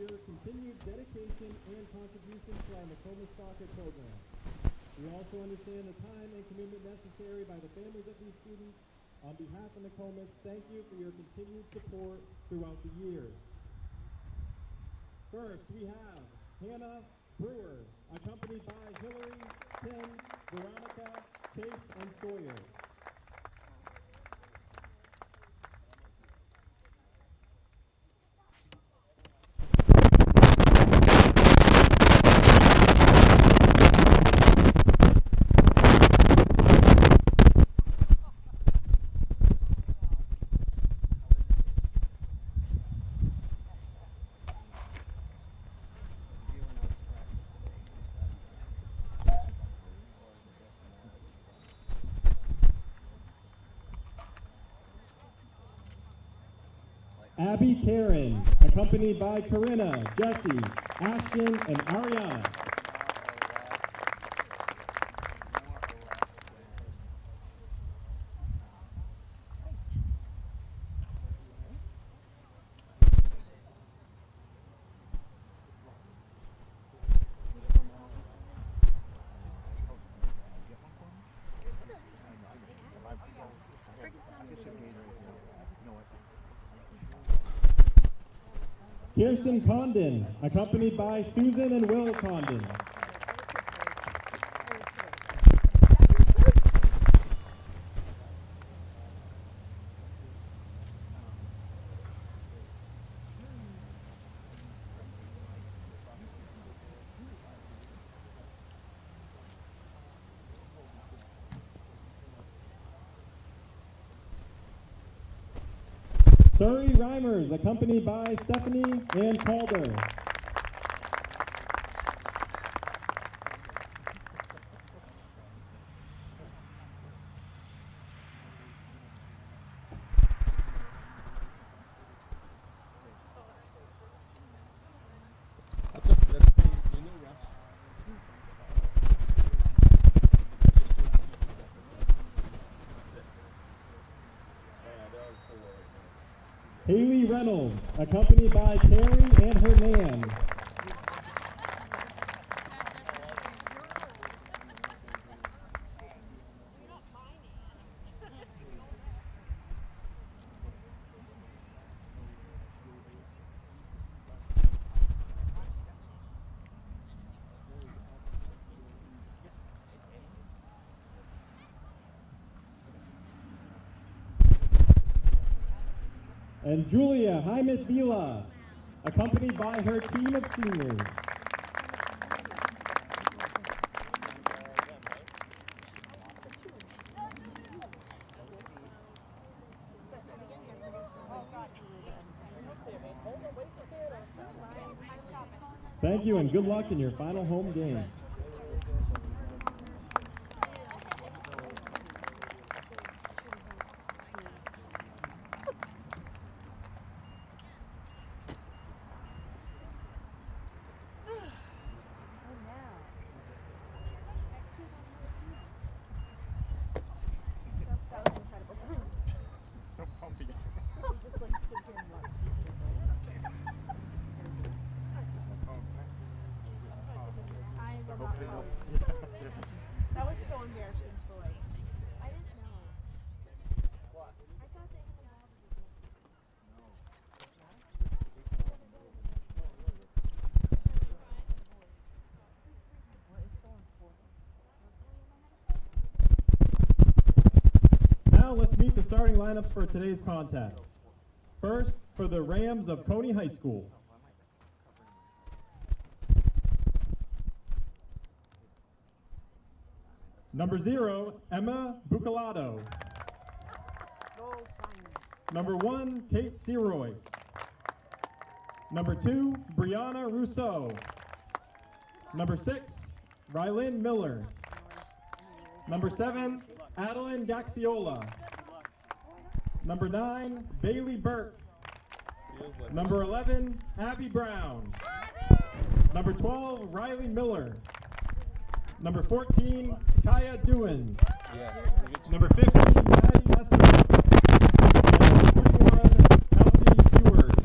your continued dedication and contribution to our Nokomis soccer program. We also understand the time and commitment necessary by the families of these students. On behalf of Nokomis, thank you for your continued support throughout the years. First, we have Hannah Brewer, accompanied by Hillary, Tim, Veronica, Chase, and Sawyer. Abby Karen, accompanied by Corinna, Jesse, Ashton, and Ariana. Kirsten Condon, accompanied by Susan and Will Condon. Surrey Reimers, accompanied by Stephanie and Calder. Haley Reynolds, accompanied by Terry and her nan. And Julia Hymet Vila, accompanied by her team of seniors. Thank you and good luck in your final home game. That was so embarrassing for like, I didn't know. What? I thought they had an Now let's meet the starting lineups for today's contest. First, for the Rams of Cony High School. Number 0, Emma Bucalato. Number 1, Kate Searoyce. Number 2, Brianna Rousseau. Number 6, Rylin Miller. Number 7, Adeline Gaxiola. Number 9, Bailey Burke. Number 11, Abby Brown. Number 12, Riley Miller. Number 14, Kaya Dewin. Yes. Number 15, Maddie Esser. And number 21, Kelsey Ewers.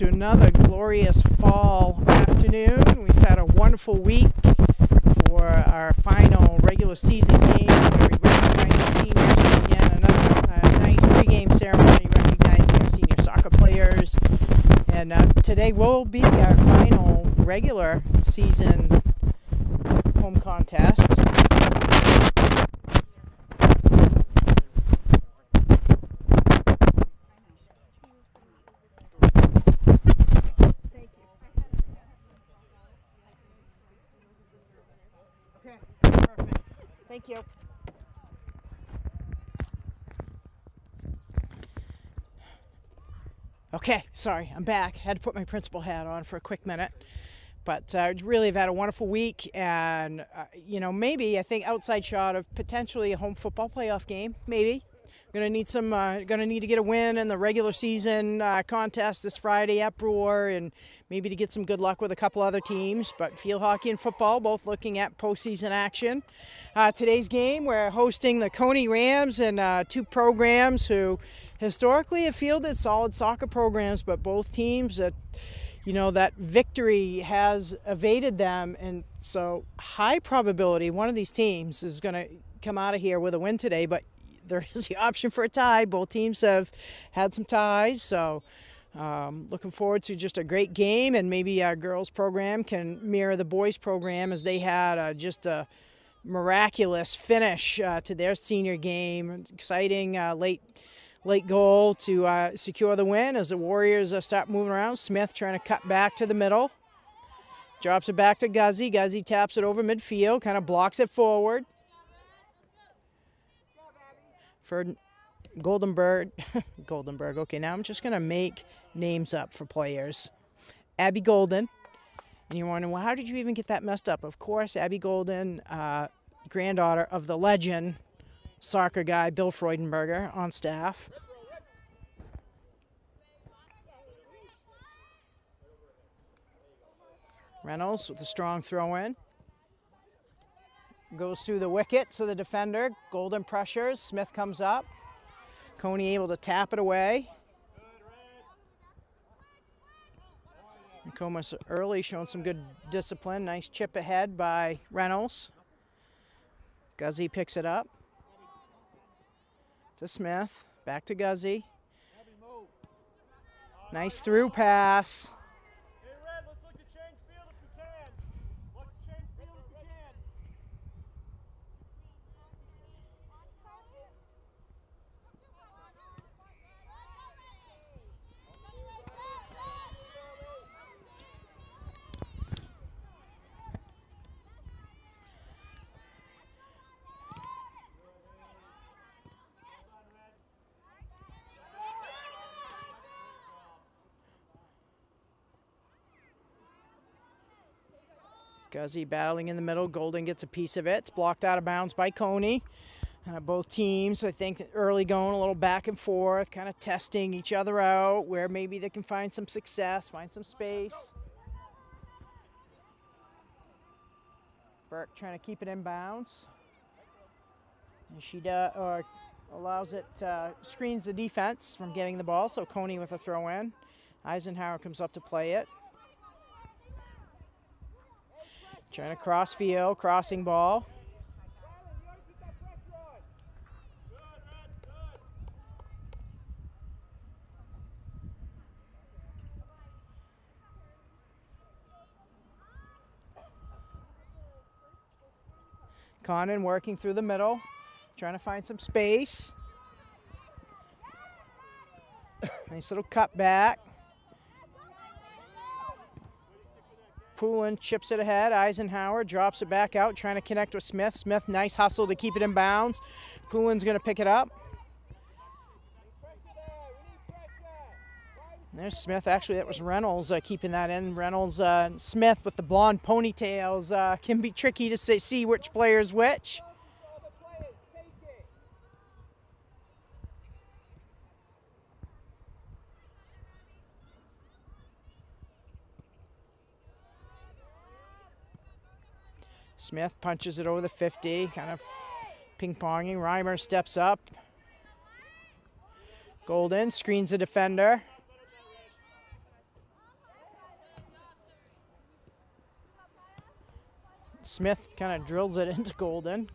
to another glorious fall afternoon. We've had a wonderful week for our final regular season game where we recognize the seniors. Again, another nice pregame ceremony recognizing our senior soccer players. And today will be our final regular season home contest. Okay, perfect. Thank you. Okay, sorry, I'm back. Had to put my principal hat on for a quick minute. But really have had a wonderful week, and maybe I think outside shot of potentially a home football playoff game. Maybe going to need to get a win in the regular season contest this Friday at Brewer, and maybe to get some good luck with a couple other teams. But field hockey and football both looking at postseason action. Today's game, we're hosting the Cony Rams, and two programs who historically have fielded solid soccer programs, but both teams that victory has evaded them, and so high probability one of these teams is going to come out of here with a win today, but there is the option for a tie. Both teams have had some ties, so looking forward to just a great game, and maybe our girls program can mirror the boys program as they had just a miraculous finish to their senior game. Exciting late goal to secure the win as the Warriors start moving around. Smith trying to cut back to the middle. Drops it back to Guzzi. Guzzi taps it over midfield, kind of blocks it forward. For Goldenberg. Goldenberg. Okay, now I'm just going to make names up for players. Abby Golden. And you're wondering, well, how did you even get that messed up? Of course, Abby Golden, granddaughter of the legend soccer guy Bill Freudenberger on staff. Reynolds with a strong throw-in. Goes through the wicket, so the defender. Golden pressures. Smith comes up. Cony able to tap it away. Nokomis early showing some good discipline. Nice chip ahead by Reynolds. Guzzi picks it up. To Smith. Back to Guzzi. Nice through pass. Guzzi battling in the middle. Golden gets a piece of it. It's blocked out of bounds by Cony. Both teams, I think, early going a little back and forth, kind of testing each other out where maybe they can find some success, find some space. Burke trying to keep it in bounds. And she allows it, screens the defense from getting the ball, so Cony with a throw in. Eisenhower comes up to play it. Trying to cross field, crossing ball. Conan working through the middle, trying to find some space. Nice little cut back. Poulin chips it ahead. Eisenhower drops it back out, trying to connect with Smith. Smith, nice hustle to keep it in bounds. Poulin's going to pick it up. There's Smith. Actually, that was Reynolds keeping that in. Reynolds, Smith with the blonde ponytails can be tricky to see which player's which. Smith punches it over the 50, kind of ping-ponging. Reimer steps up. Golden screens the defender. Smith kind of drills it into Golden.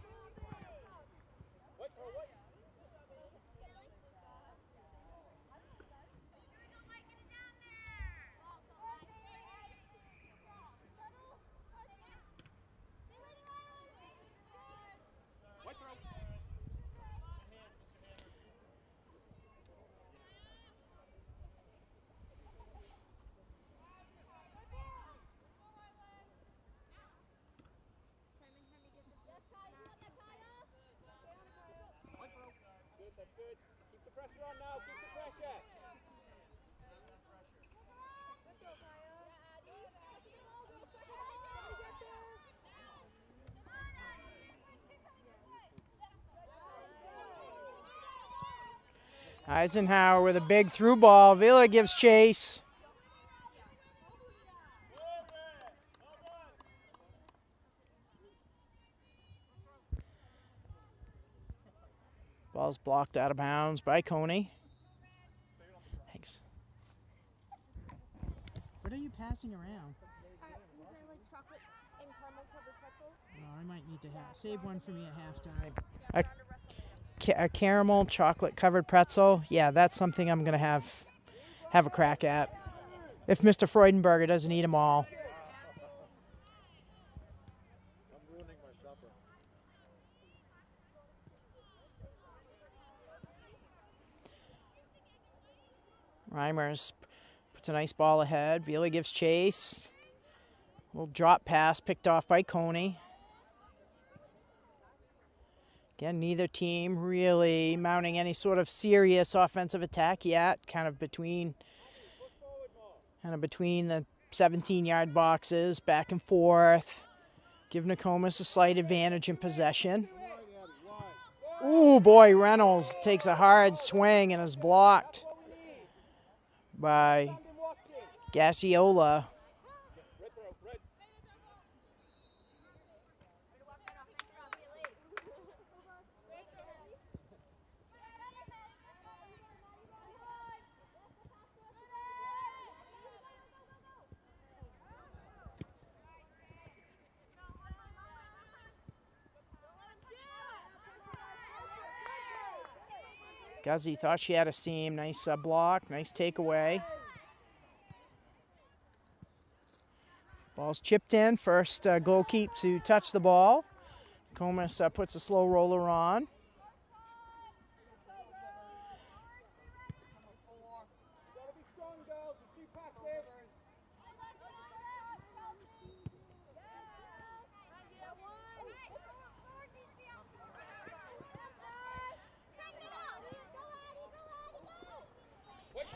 That's good. Keep the pressure on now. Keep the pressure. Eisenhower with a big through ball. Villa gives chase. Ball's blocked out of bounds by Cony. Thanks. What are you passing around? These are like chocolate and caramel covered pretzels. Oh, I might need to save one for me at halftime. A caramel chocolate covered pretzel. Yeah, that's something I'm gonna have a crack at. If Mr. Freudenberger doesn't eat them all. I'm ruining my supper. Reimers puts a nice ball ahead. Vila gives chase. Little drop pass picked off by Cony. Again, neither team really mounting any sort of serious offensive attack yet. Kind of between the 17-yard boxes, back and forth. Give Nokomis a slight advantage in possession. Ooh, boy, Reynolds takes a hard swing and is blocked by Gasiola. Guzzi thought she had a seam. Nice block, nice takeaway. Ball's chipped in. First goalkeep to touch the ball. Comas puts a slow roller on.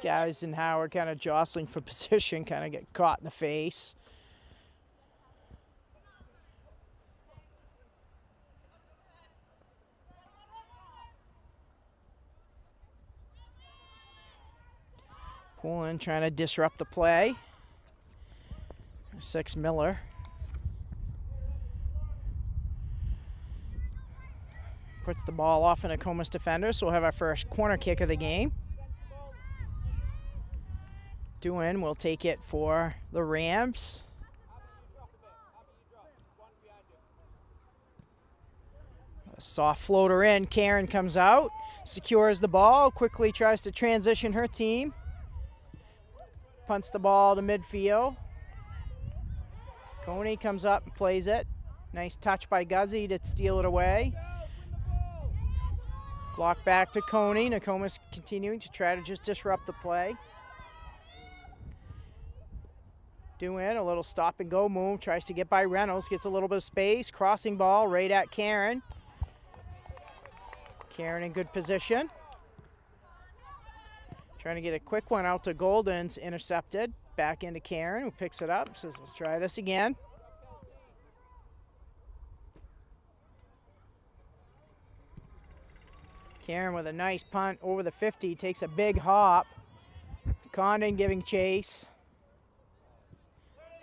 Eisenhower kind of jostling for position, kind of get caught in the face. Pulling, trying to disrupt the play. 6 Miller. Puts the ball off in a Nokomis defender, so we'll have our first corner kick of the game. Doing, we'll take it for the Rams. A soft floater in. Karen comes out, secures the ball, quickly tries to transition her team. Punts the ball to midfield. Cony comes up and plays it. Nice touch by Guzzi to steal it away. Block back to Cony. Nokomis continuing to try to just disrupt the play. Doing a little stop and go move, tries to get by Reynolds, gets a little bit of space, crossing ball right at Karen. Karen in good position. Trying to get a quick one out to Golden's, intercepted. Back into Karen, who picks it up, says, let's try this again. Karen with a nice punt over the 50, takes a big hop. Condon giving chase.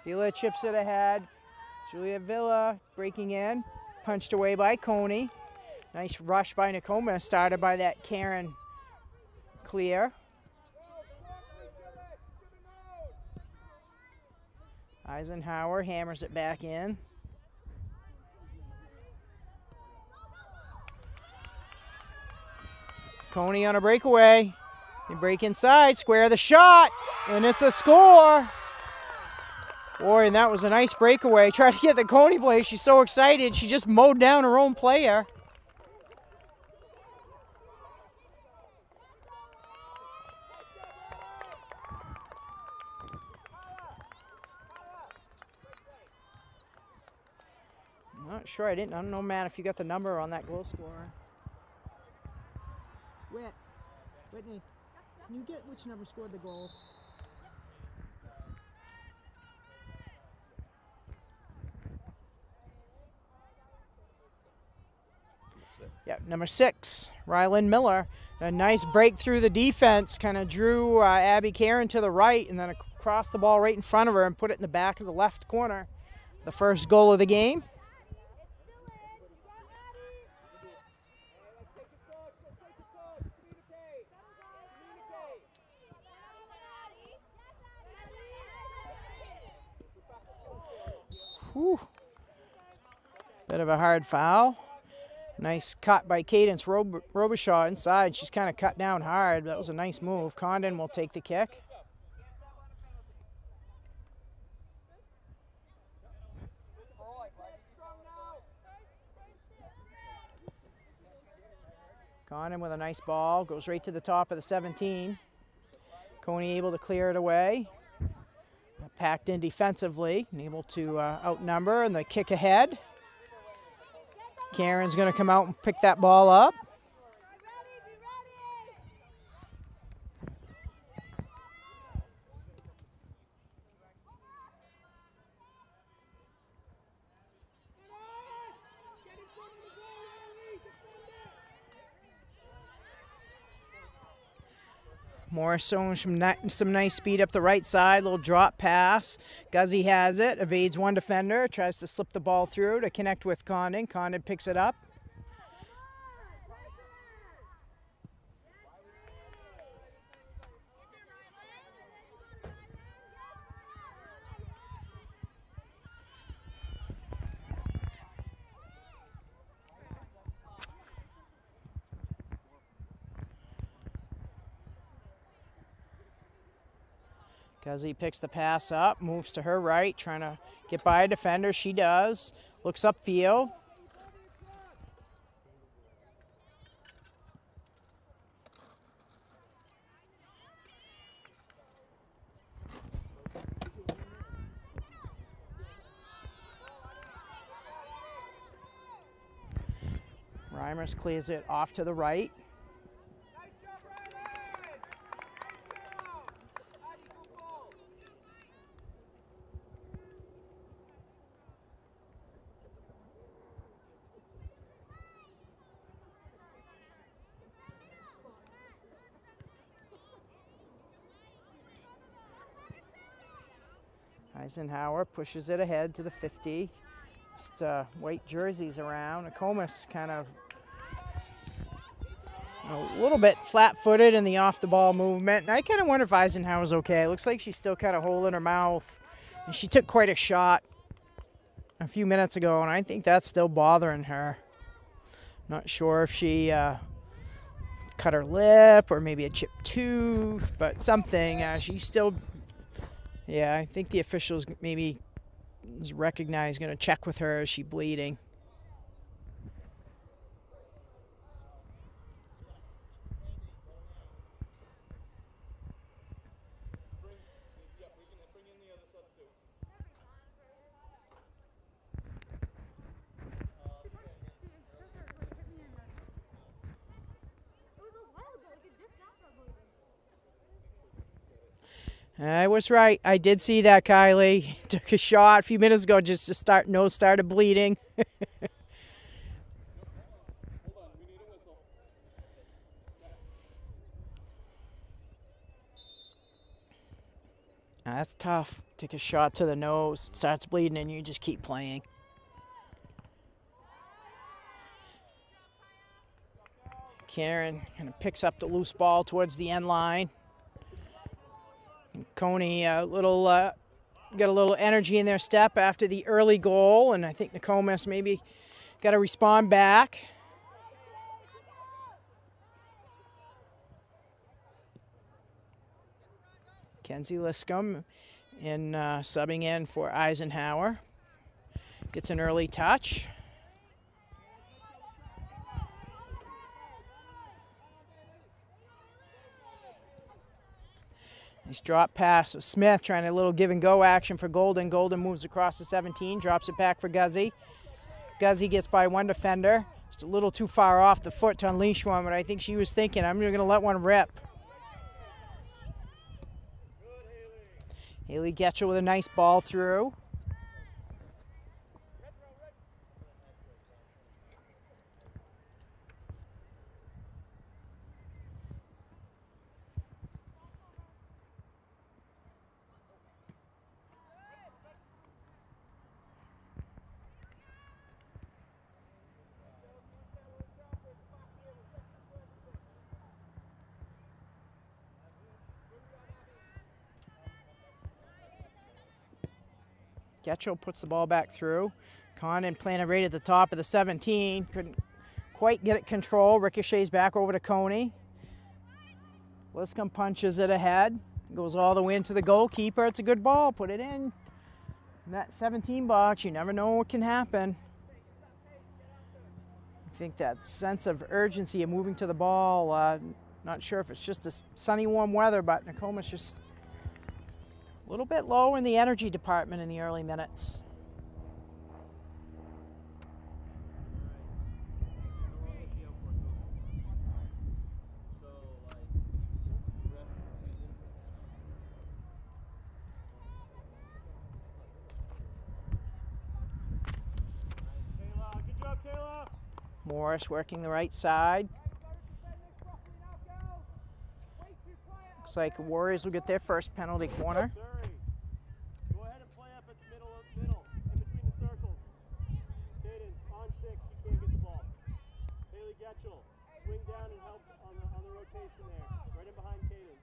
Villa chips it ahead. Julia Villa breaking in. Punched away by Cony. Nice rush by Nokomis, started by that Karen clear. Eisenhower hammers it back in. Cony on a breakaway. They break inside, square the shot, and it's a score. Boy, and that was a nice breakaway. Tried to get the Cony play. She's so excited. She just mowed down her own player. I'm not sure. I don't know, Matt, if you got the number on that goal scorer. Whitney, can you get which number scored the goal? Yeah, number 6, Rylan Miller. A nice break through the defense, kind of drew Abby Karen to the right and then across the ball right in front of her and put it in the back of the left corner. The first goal of the game. Whew. Bit of a hard foul. Nice cut by Cadence Robichaud inside. She's kind of cut down hard. That was a nice move. Condon will take the kick. Condon with a nice ball. Goes right to the top of the 17. Cony able to clear it away. Packed in defensively and able to outnumber, and the kick ahead. Karen's going to come out and pick that ball up. Morris showing some nice speed up the right side, little drop pass. Guzzi has it, evades one defender, tries to slip the ball through to connect with Condon. Condon picks it up. Guzzi picks the pass up, moves to her right, trying to get by a defender. She does. Looks upfield. Reimers clears it off to the right. Eisenhower pushes it ahead to the 50. Just white jerseys around. Nokomis kind of a little bit flat-footed in the off-the-ball movement. And I kind of wonder if Eisenhower's okay. It looks like she's still kind of holding her mouth. And she took quite a shot a few minutes ago, and I think that's still bothering her. Not sure if she cut her lip or maybe a chipped tooth, but something. She's still... Yeah, I think the officials maybe recognize, going to check with her. Is she bleeding? I was right. I did see that, Kylie. Took a shot a few minutes ago just to started bleeding. That's tough. Take a shot to the nose, starts bleeding, and you just keep playing. Karen kind of picks up the loose ball towards the end line. Cony got a little energy in their step after the early goal, and I think Nokomis maybe got to respond back. Kenzie Liscombe in subbing in for Eisenhower. Gets an early touch. Nice drop pass with Smith trying a little give and go action for Golden. Golden moves across the 17, drops it back for Guzzi. Guzzi gets by one defender. Just a little too far off the foot to unleash one, but I think she was thinking, I'm going to let one rip. Haley Getchell with a nice ball through. Getchell puts the ball back through. Condon planted right at the top of the 17. Couldn't quite get it control. Ricochets back over to Cony. Liscombe punches it ahead. Goes all the way into the goalkeeper. It's a good ball. Put it in that 17 box. You never know what can happen. I think that sense of urgency of moving to the ball, not sure if it's just the sunny, warm weather, but Nokomis just a little bit low in the energy department in the early minutes. Morris working the right side. Looks like Warriors will get their first penalty corner. Go ahead and play up at the middle, in between the circles. Cadence on 6, she can't get the ball. Haley Getchell, swing down and help on the rotation there, right in behind Cadence.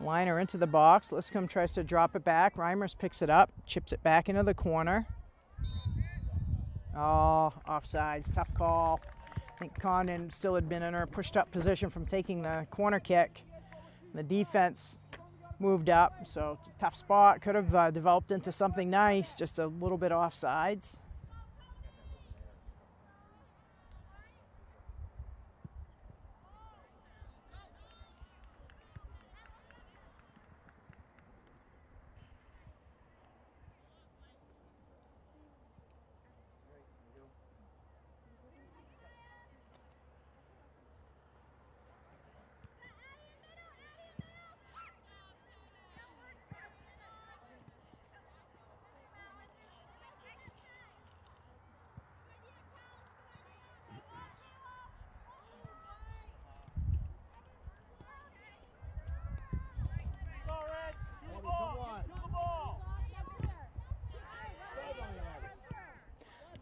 Liner into the box. Liscombe tries to drop it back. Reimers picks it up, chips it back into the corner. Oh, offsides, tough call. I think Condon still had been in her pushed up position from taking the corner kick. The defense moved up, so it's a tough spot. Could have developed into something nice, just a little bit offsides.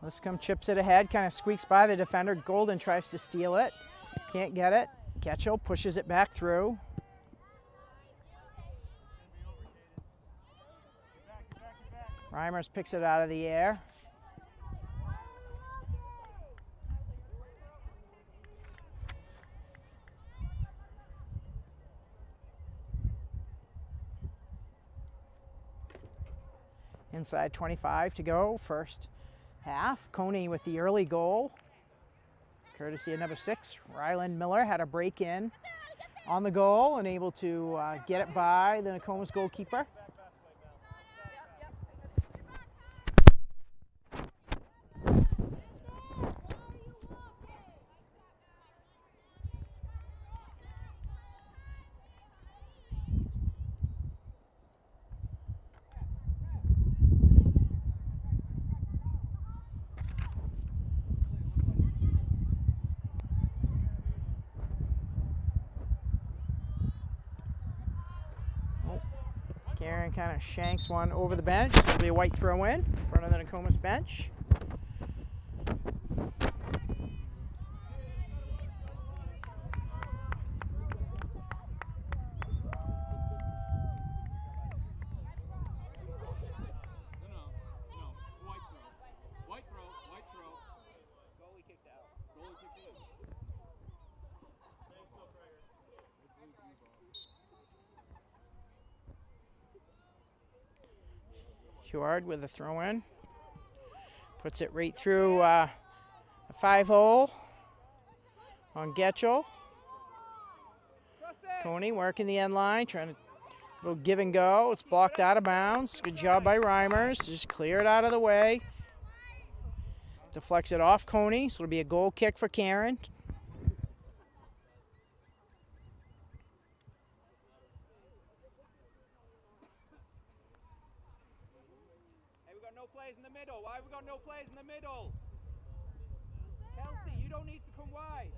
Liscombe chips it ahead, kind of squeaks by the defender. Golden tries to steal it. Can't get it. Getchell pushes it back through. Reimers picks it out of the air. Inside 25 to go, first half. Cony with the early goal, courtesy of number 6. Ryland Miller had a break in on the goal and able to get it by the Nokomis goalkeeper. Karen kind of shanks one over the bench. It'll be a white throw in front of the Nokomis bench. Huard with a throw in. Puts it right through a 5-hole on Getchell. Cony working the end line, trying to little give and go. It's blocked out of bounds. Good job by Reimers. Just clear it out of the way. Deflects it off Cony, so it'll be a goal kick for Karen. Hey, we got no players in the middle. Why have we got no players in the middle? Kelsey, you don't need to come wide.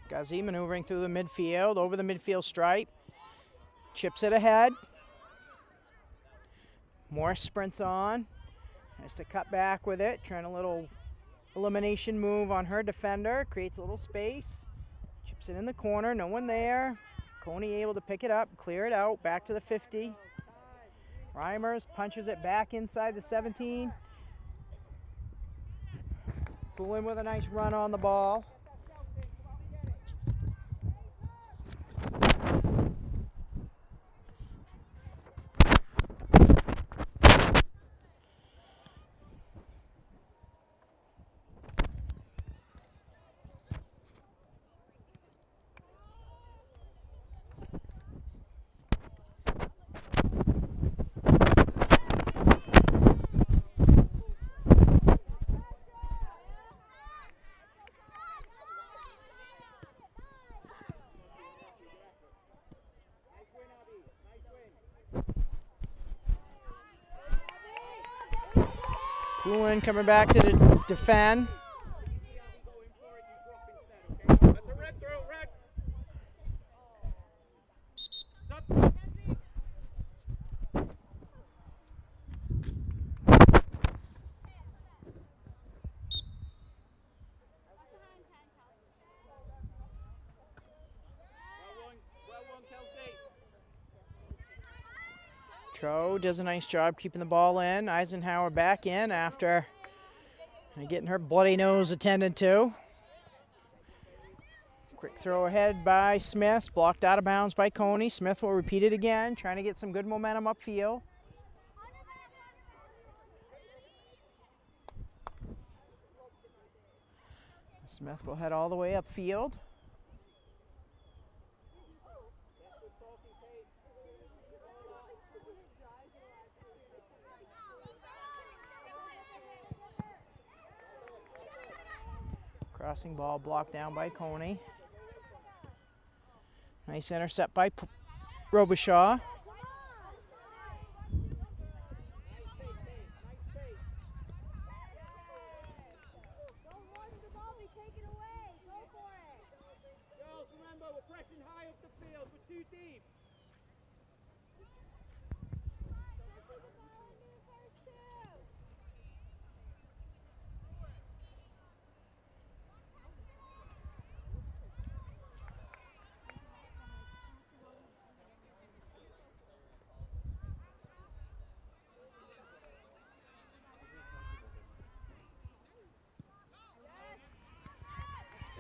Guzzi maneuvering through the midfield, over the midfield stripe. Chips it ahead. Morris sprints on. Has to cut back with it, trying a little elimination move on her defender. Creates a little space. Chips it in the corner, no one there. Cony able to pick it up, clear it out, back to the 50. Reimers punches it back inside the 17. Poulin with a nice run on the ball. Poulin coming back to defend. Tro does a nice job keeping the ball in. Eisenhower back in after getting her bloody nose attended to. Quick throw ahead by Smith, blocked out of bounds by Cony. Smith will repeat it again, trying to get some good momentum upfield. Smith will head all the way upfield. Crossing ball blocked down by Cony. Nice intercept by Robichaud. Girls, remember, we're pressing high up the field. We're too deep.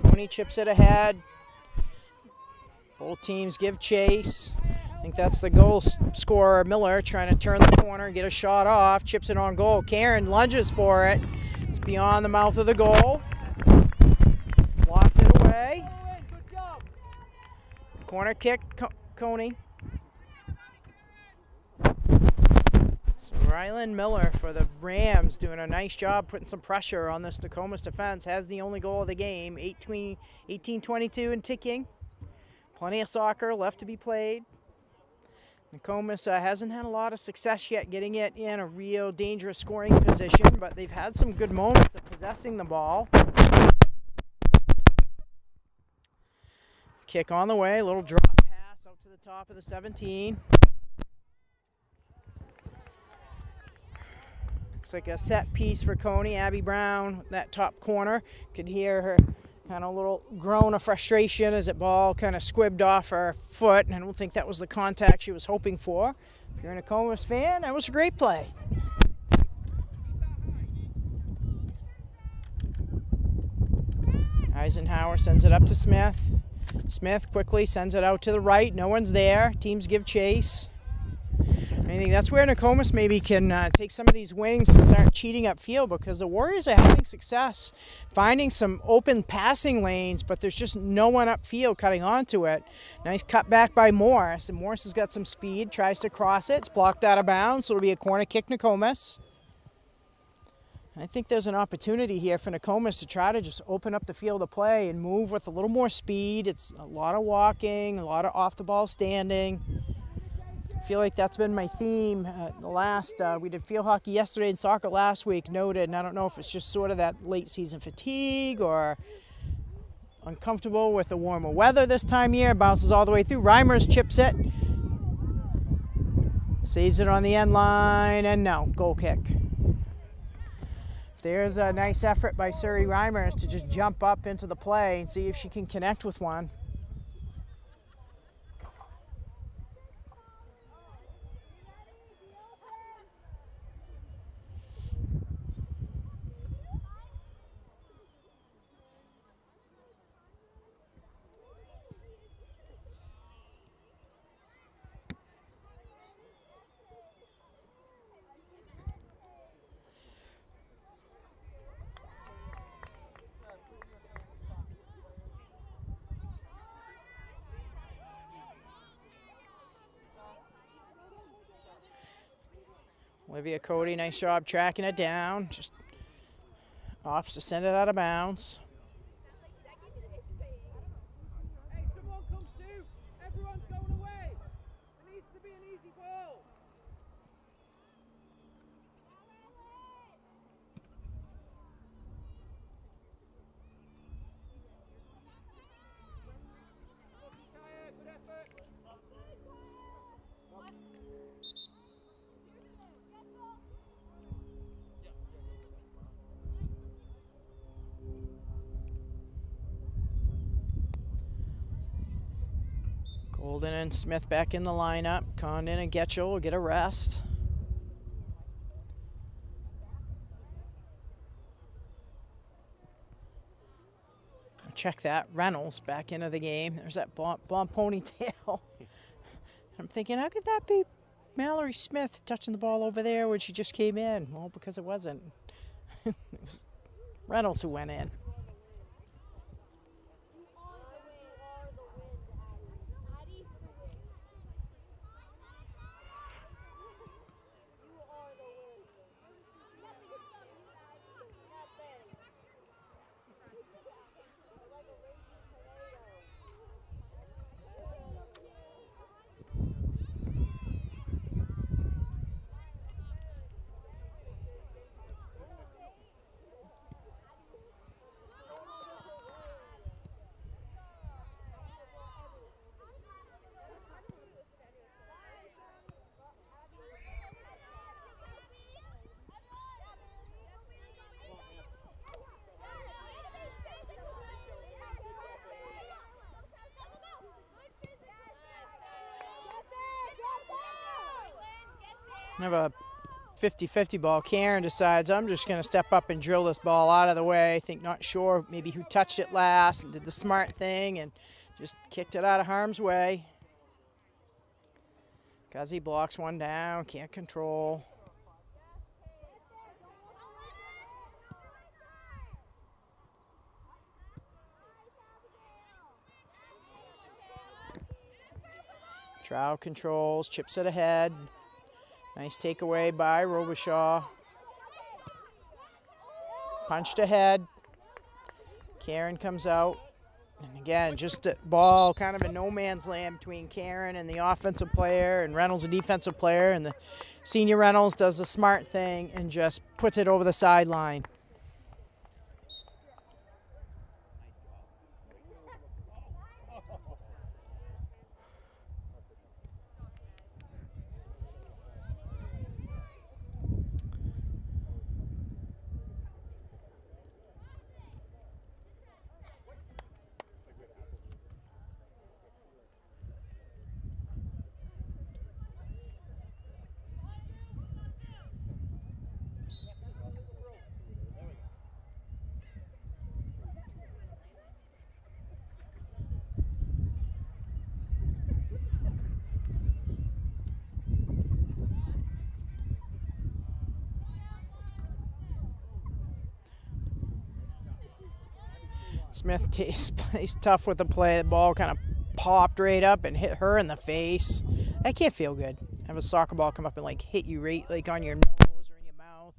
Cony chips it ahead. Both teams give chase. I think that's the goal scorer, Miller, trying to turn the corner, get a shot off, chips it on goal. Karen lunges for it. It's beyond the mouth of the goal. Blocks it away. Corner kick, Cony. Rylan Miller for the Rams doing a nice job putting some pressure on this Nokomis defense. Has the only goal of the game, 18-22 and ticking. Plenty of soccer left to be played. Nokomis hasn't had a lot of success yet getting it in a real dangerous scoring position, but they've had some good moments of possessing the ball. Kick on the way, little drop pass out to the top of the 17. Looks like a set piece for Cony. Abby Brown, that top corner. Could hear her kind of little groan of frustration as that ball kind of squibbed off her foot, and I don't think that was the contact she was hoping for. If you're a Nokomis fan, that was a great play. Eisenhower sends it up to Smith. Smith quickly sends it out to the right. No one's there. Teams give chase. I think that's where Nokomis maybe can take some of these wings and start cheating upfield, because the Warriors are having success finding some open passing lanes, but there's just no one upfield cutting onto it. Nice cut back by Morris, and Morris has got some speed, tries to cross it. It's blocked out of bounds, so it'll be a corner kick Nokomis. I think there's an opportunity here for Nokomis to try to just open up the field of play and move with a little more speed. It's a lot of walking, a lot of off-the-ball standing. I feel like that's been my theme. We did field hockey yesterday and soccer last week, noted, and I don't know if it's just sort of that late season fatigue or uncomfortable with the warmer weather this time of year. Bounces all the way through. Reimers chips it. Saves it on the end line, and no, goal kick. There's a nice effort by Surrey Reimers to just jump up into the play and see if she can connect with one. Olivia Cody, nice job tracking it down. Just opts to send it out of bounds. Hey, someone come shoot! Everyone's going away! It needs to be an easy goal! Good effort! Golden and Smith back in the lineup. Condon and Getchell will get a rest. Check that. Reynolds back into the game. There's that blonde ponytail. I'm thinking, how could that be Mallory Smith touching the ball over there when she just came in? Well, because it wasn't. It was Reynolds who went in. Have a 50-50 ball. Karen decides, I'm just going to step up and drill this ball out of the way. I think, not sure maybe who touched it last, and did the smart thing and just kicked it out of harm's way. Guzzi blocks one down, can't control. Trout controls, chips it ahead. Nice takeaway by Robichaud. Punched ahead. Karen comes out. And again, just a ball kind of in no man's land between Karen and the offensive player, and Reynolds, a defensive player. And the senior Reynolds does the smart thing and just puts it over the sideline. Smith plays tough with the play. The ball kind of popped right up and hit her in the face. That can't feel good. Have a soccer ball come up and like hit you right like on your nose or in your mouth.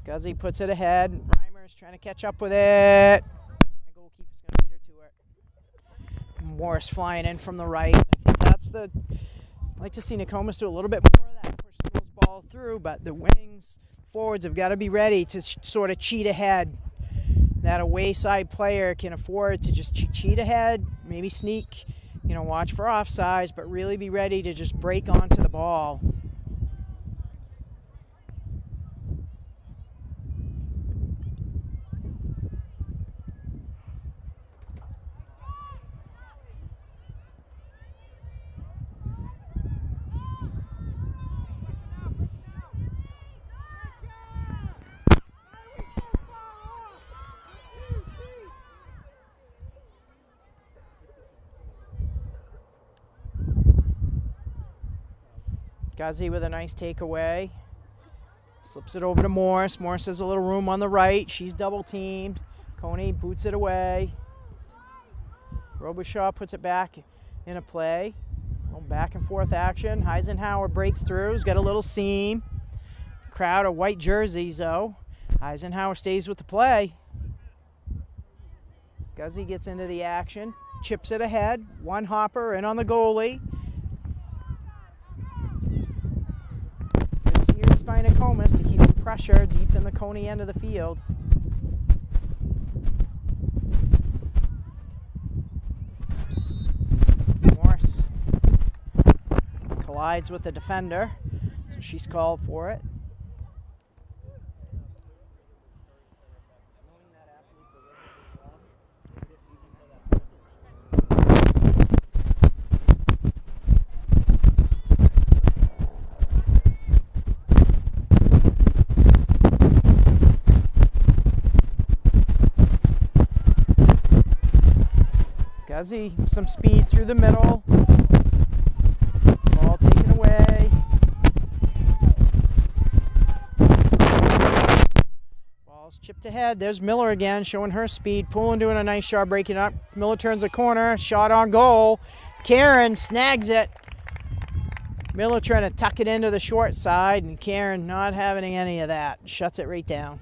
Guzzi puts it ahead. Reimer's trying to catch up with it. The goalkeeper's going to beat her to it. Morris flying in from the right. I think that's the... I'd like to see Nokomis do a little bit more of that, push those ball through, but the wings, forwards have got to be ready to sort of cheat ahead. That away side player can afford to just cheat ahead, maybe sneak, watch for offsides, but really be ready to just break onto the ball. Guzzi with a nice takeaway. Slips it over to Morris. Morris has a little room on the right. She's double teamed. Cony boots it away. Robichaud puts it back in a play. A little back and forth action. Eisenhower breaks through. He's got a little seam. Crowd of white jerseys though. Eisenhower stays with the play. Guzzi gets into the action. Chips it ahead. One hopper in on the goalie. By Nokomis to keep some pressure deep in the Cony end of the field. Morris collides with the defender, so she's called for it. Guzzi, some speed through the middle. Ball taken away. Ball's chipped ahead. There's Miller again, showing her speed. Poulin doing a nice job breaking up. Miller turns the corner. Shot on goal. Karen snags it. Miller trying to tuck it into the short side, and Karen not having any of that. Shuts it right down.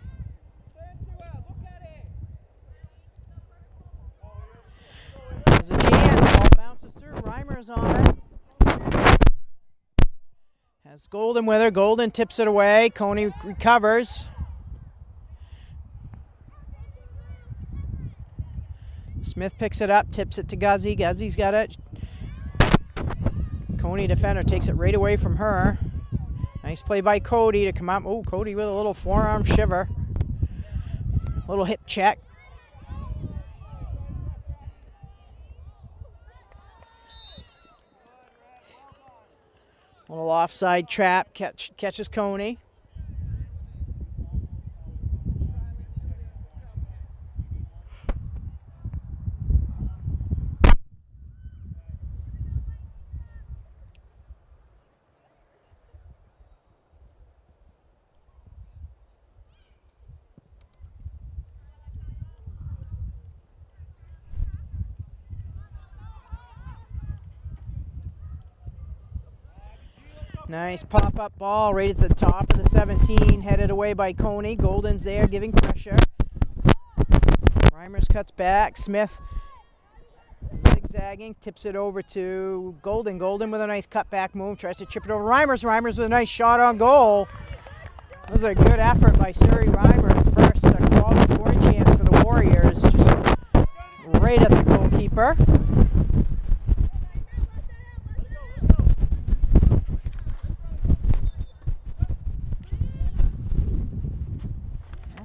There's a chance. Ball bounces through. Reimer's on it. Has Golden with her. Golden tips it away. Cony recovers. Smith picks it up, tips it to Guzzi. Guzzi's got it. Cony defender takes it right away from her. Nice play by Cody to come up. Oh, Cody with a little forearm shiver. Little hip check. Little offside trap, catches Cony. Nice pop-up ball right at the top of the 17, headed away by Cony. Golden's there giving pressure. Reimers cuts back. Smith zigzagging, tips it over to Golden. Golden with a nice cutback move, tries to chip it over Reimers. Reimers with a nice shot on goal. That was a good effort by Suri Reimers. First quality scoring chance for the Warriors, just right at the goalkeeper.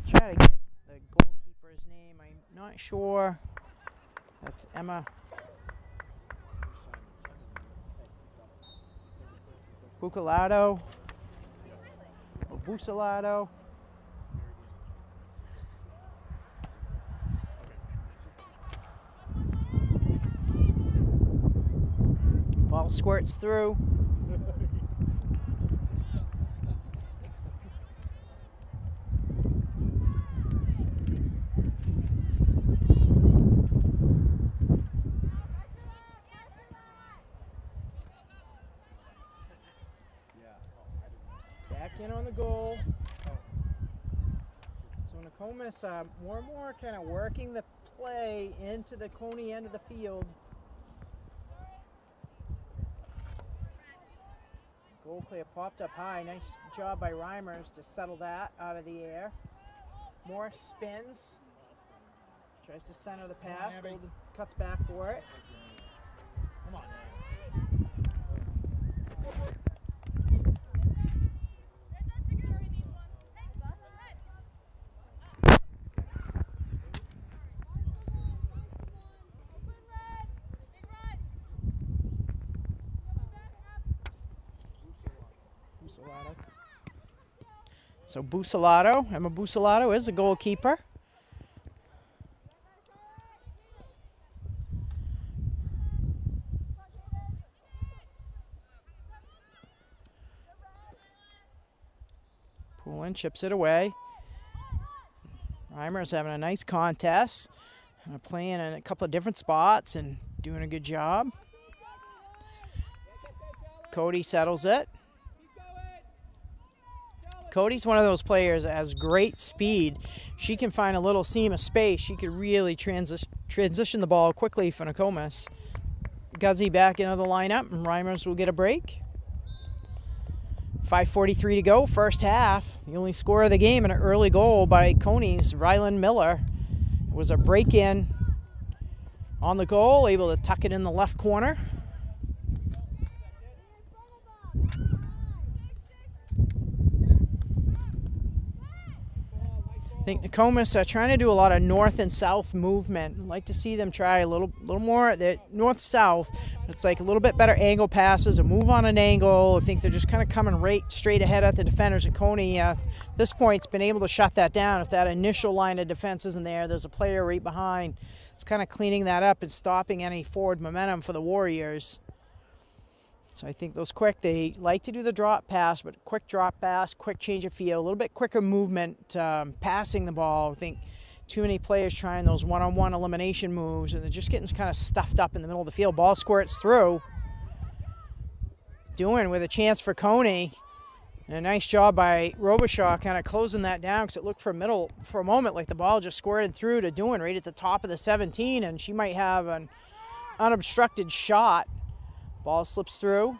Try to get the goalkeeper's name. I'm not sure. That's Emma Bucalato or Busalato. Ball squirts through. Nokomis more and more kind of working the play into the Cony end of the field. Goal clear popped up high. Nice job by Reimers to settle that out of the air. Morris spins. Tries to center the pass. Golden cuts back for it. Come on, Bucelato. So Bucelato, Emma Bucelato is a goalkeeper. Poulin chips it away. Reimer's having a nice contest. Playing in a couple of different spots and doing a good job. Cody settles it. Cody's one of those players that has great speed. She can find a little seam of space. She could really transition the ball quickly for Nokomis. Guzzi back into the lineup, and Reimers will get a break. 5:43 to go, first half. The only score of the game, and an early goal by Cony's Rylan Miller. It was a break-in on the goal, able to tuck it in the left corner. I think Nokomis are trying to do a lot of north and south movement. I'd like to see them try a little more north-south. It's like a little bit better angle passes, a move on an angle. I think they're just kind of coming right straight ahead at the defenders. And Cony, at this point, has been able to shut that down. If that initial line of defense isn't there, there's a player right behind. It's kind of cleaning that up and stopping any forward momentum for the Warriors. So I think those quick, they like to do the drop pass, but quick drop pass, quick change of field, a little bit quicker movement, passing the ball. I think too many players trying those one-on-one elimination moves, and they're just getting kind of stuffed up in the middle of the field. Ball squirts through. Doing with a chance for Cony. And a nice job by Robichaud kind of closing that down, because it looked for a moment like the ball just squirted through to Doing right at the top of the 17, and she might have an unobstructed shot. Ball slips through.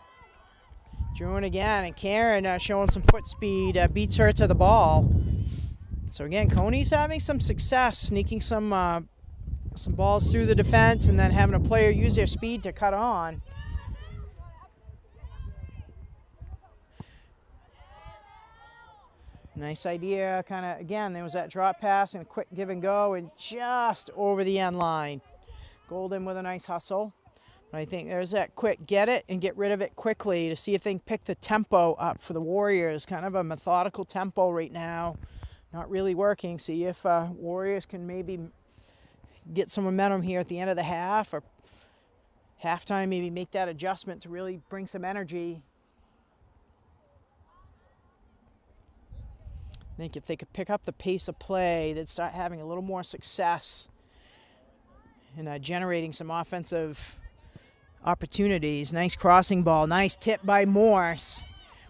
Druin again, and Karen showing some foot speed, beats her to the ball. So again, Cony's having some success sneaking some balls through the defense and then having a player use their speed to cut on. Nice idea, kind of, again, there was that drop pass and a quick give and go and just over the end line. Golden with a nice hustle. I think there's that quick get it and get rid of it quickly to see if they can pick the tempo up for the Warriors. Kind of a methodical tempo right now. Not really working. See if Warriors can maybe get some momentum here at the end of the half or halftime, maybe make that adjustment to really bring some energy. I think if they could pick up the pace of play, they'd start having a little more success in generating some offensive opportunities. Nice crossing ball. Nice tip by Morse.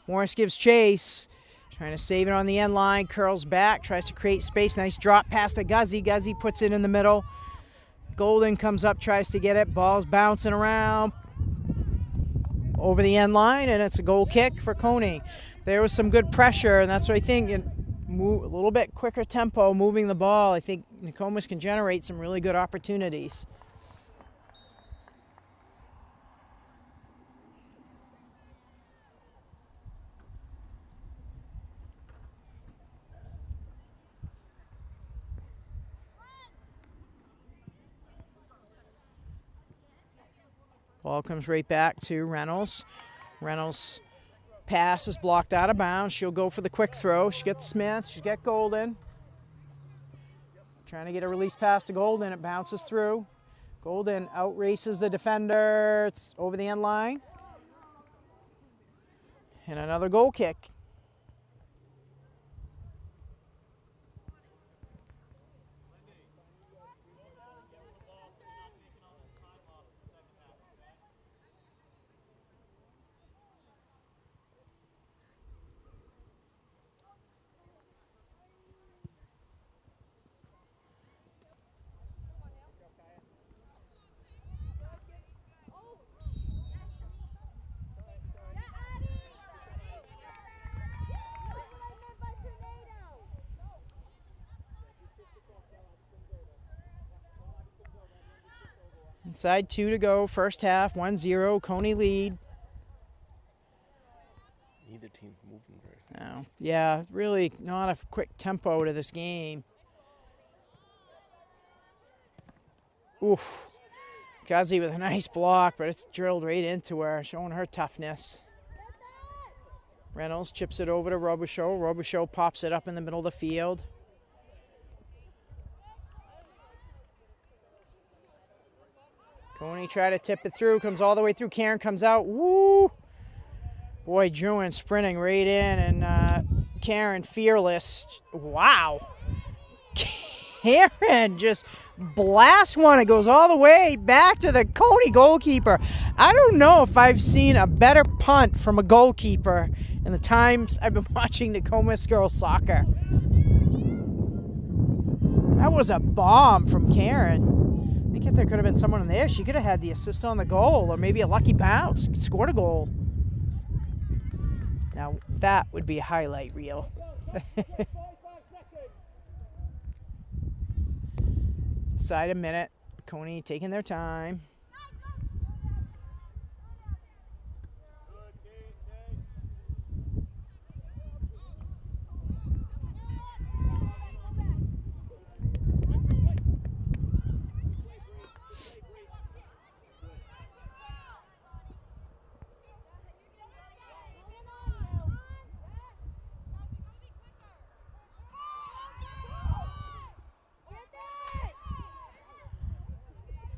Morse gives chase. Trying to save it on the end line. Curls back. Tries to create space. Nice drop pass to Guzzi. Guzzi puts it in the middle. Golden comes up, tries to get it. Ball's bouncing around over the end line, and it's a goal kick for Cony. There was some good pressure, and that's what I think. A little bit quicker tempo moving the ball. I think Nokomis can generate some really good opportunities. Ball comes right back to Reynolds. Reynolds' pass is blocked out of bounds. She'll go for the quick throw. She gets Smith. She's got Golden. Trying to get a release pass to Golden. It bounces through. Golden outraces the defender. It's over the end line. And another goal kick. Inside 2 to go, first half, 1-0, Cony lead. Neither team's moving very fast. No, yeah, really not a quick tempo to this game. Oof. Guzzi with a nice block, but it's drilled right into her, showing her toughness. Reynolds chips it over to Robichaud. Robichaud pops it up in the middle of the field. Cony tried to tip it through, comes all the way through. Karen comes out. Woo! Boy, Druin sprinting right in, and Karen fearless. Wow. Karen just blasts one. It goes all the way back to the Cony goalkeeper. I don't know if I've seen a better punt from a goalkeeper in the times I've been watching Nokomis girls soccer. That was a bomb from Karen. I think if there could have been someone in there, she could have had the assist on the goal, or maybe a lucky bounce, scored a goal. Now that would be a highlight reel. Inside a minute, Cony taking their time.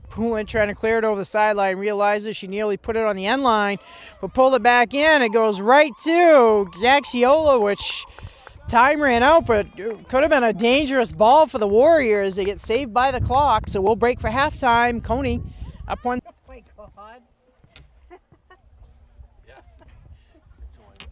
Poulin trying to clear it over the sideline, realizes she nearly put it on the end line, but pulled it back in. It goes right to Gaxiola, which time ran out, but it could have been a dangerous ball for the Warriors. They get saved by the clock, so we'll break for halftime. Cony up one. Oh my God. Yeah. That's all I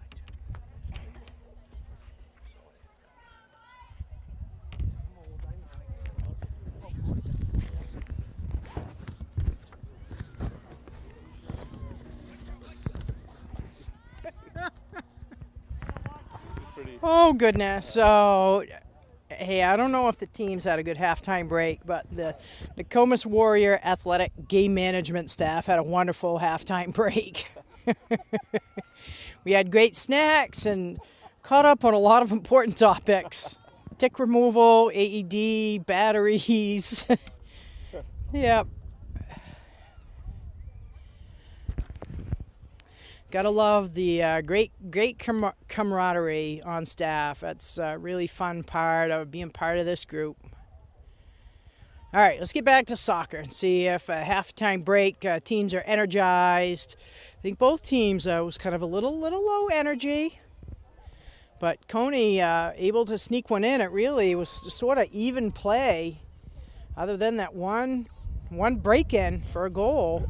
Oh, goodness. So, hey, I don't know if the teams had a good halftime break, but the Nokomis Warrior Athletic Game Management staff had a wonderful halftime break. We had great snacks and caught up on a lot of important topics. Tick removal, AED, batteries. Yep. Gotta love the great camaraderie on staff. That's a really fun part of being part of this group. All right, let's get back to soccer and see if a halftime break teams are energized. I think both teams was kind of a little low energy, but Cony able to sneak one in. It really was sort of even play, other than that one break-in for a goal.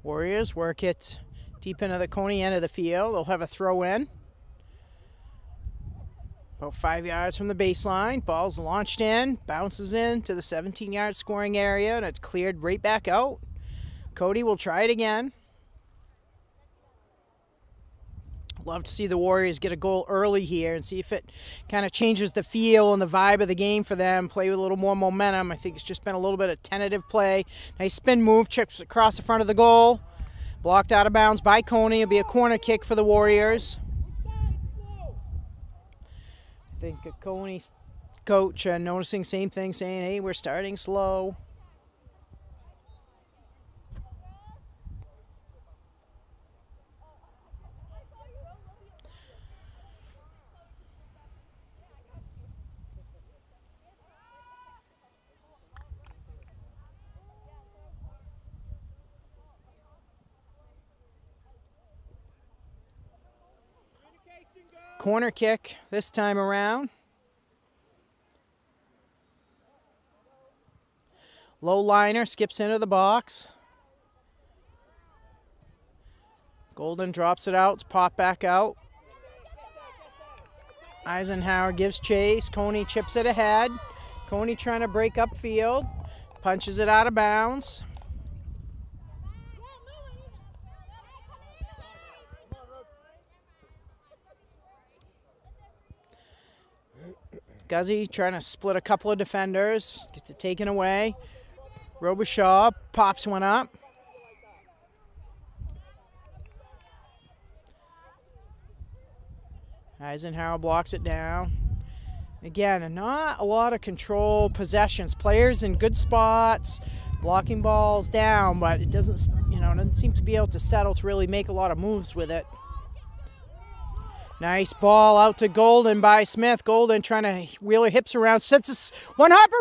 Warriors work it deep into the Cony end of the field. They'll have a throw in. About 5 yards from the baseline. Ball's launched in, bounces in to the 17-yard scoring area, and it's cleared right back out. Cody will try it again. Love to see the Warriors get a goal early here and see if it kind of changes the feel and the vibe of the game for them. Play with a little more momentum. I think it's just been a little bit of tentative play. Nice spin move, chips across the front of the goal. Blocked out of bounds by Cony. It'll be a corner kick for the Warriors. I think Cony's coach noticing same thing, saying, hey, we're starting slow. Corner kick this time around. Low liner, skips into the box. Golden drops it out, it's popped back out. Eisenhower gives chase, Cony chips it ahead. Cony trying to break up field, punches it out of bounds. Guzzy trying to split a couple of defenders, gets it taken away. Robichaud pops one up. Eisenhower blocks it down. Again, not a lot of control possessions. Players in good spots, blocking balls down, but it doesn't seem to be able to settle to really make a lot of moves with it. Nice ball out to Golden by Smith. Golden trying to wheel her hips around, sets this one hopper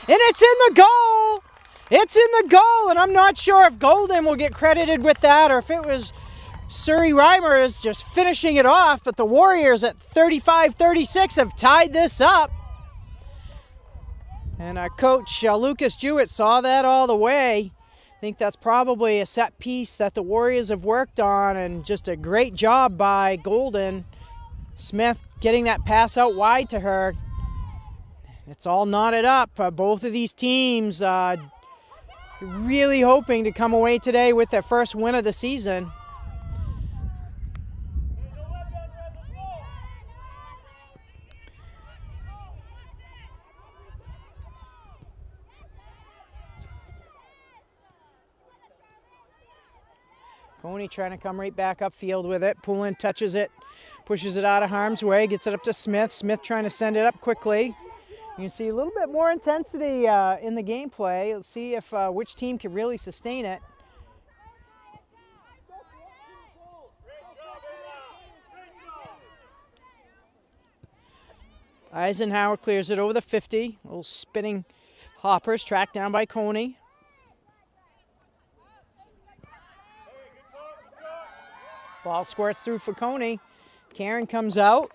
in, and it's in the goal! It's in the goal, and I'm not sure if Golden will get credited with that or if it was Surrey Reimers just finishing it off, but the Warriors at 35-36 have tied this up. And our coach, Lucas Jewett, saw that all the way. I think that's probably a set piece that the Warriors have worked on, and just a great job by Golden. Smith getting that pass out wide to her. It's all knotted up. Both of these teams really hoping to come away today with their first win of the season. Cony trying to come right back upfield with it. Poulin touches it, pushes it out of harm's way, gets it up to Smith. Smith trying to send it up quickly. You can see a little bit more intensity in the gameplay. Let's see if which team can really sustain it. Eisenhower clears it over the 50. Little spinning hoppers tracked down by Cony. Ball squirts through for Cony. Karen comes out.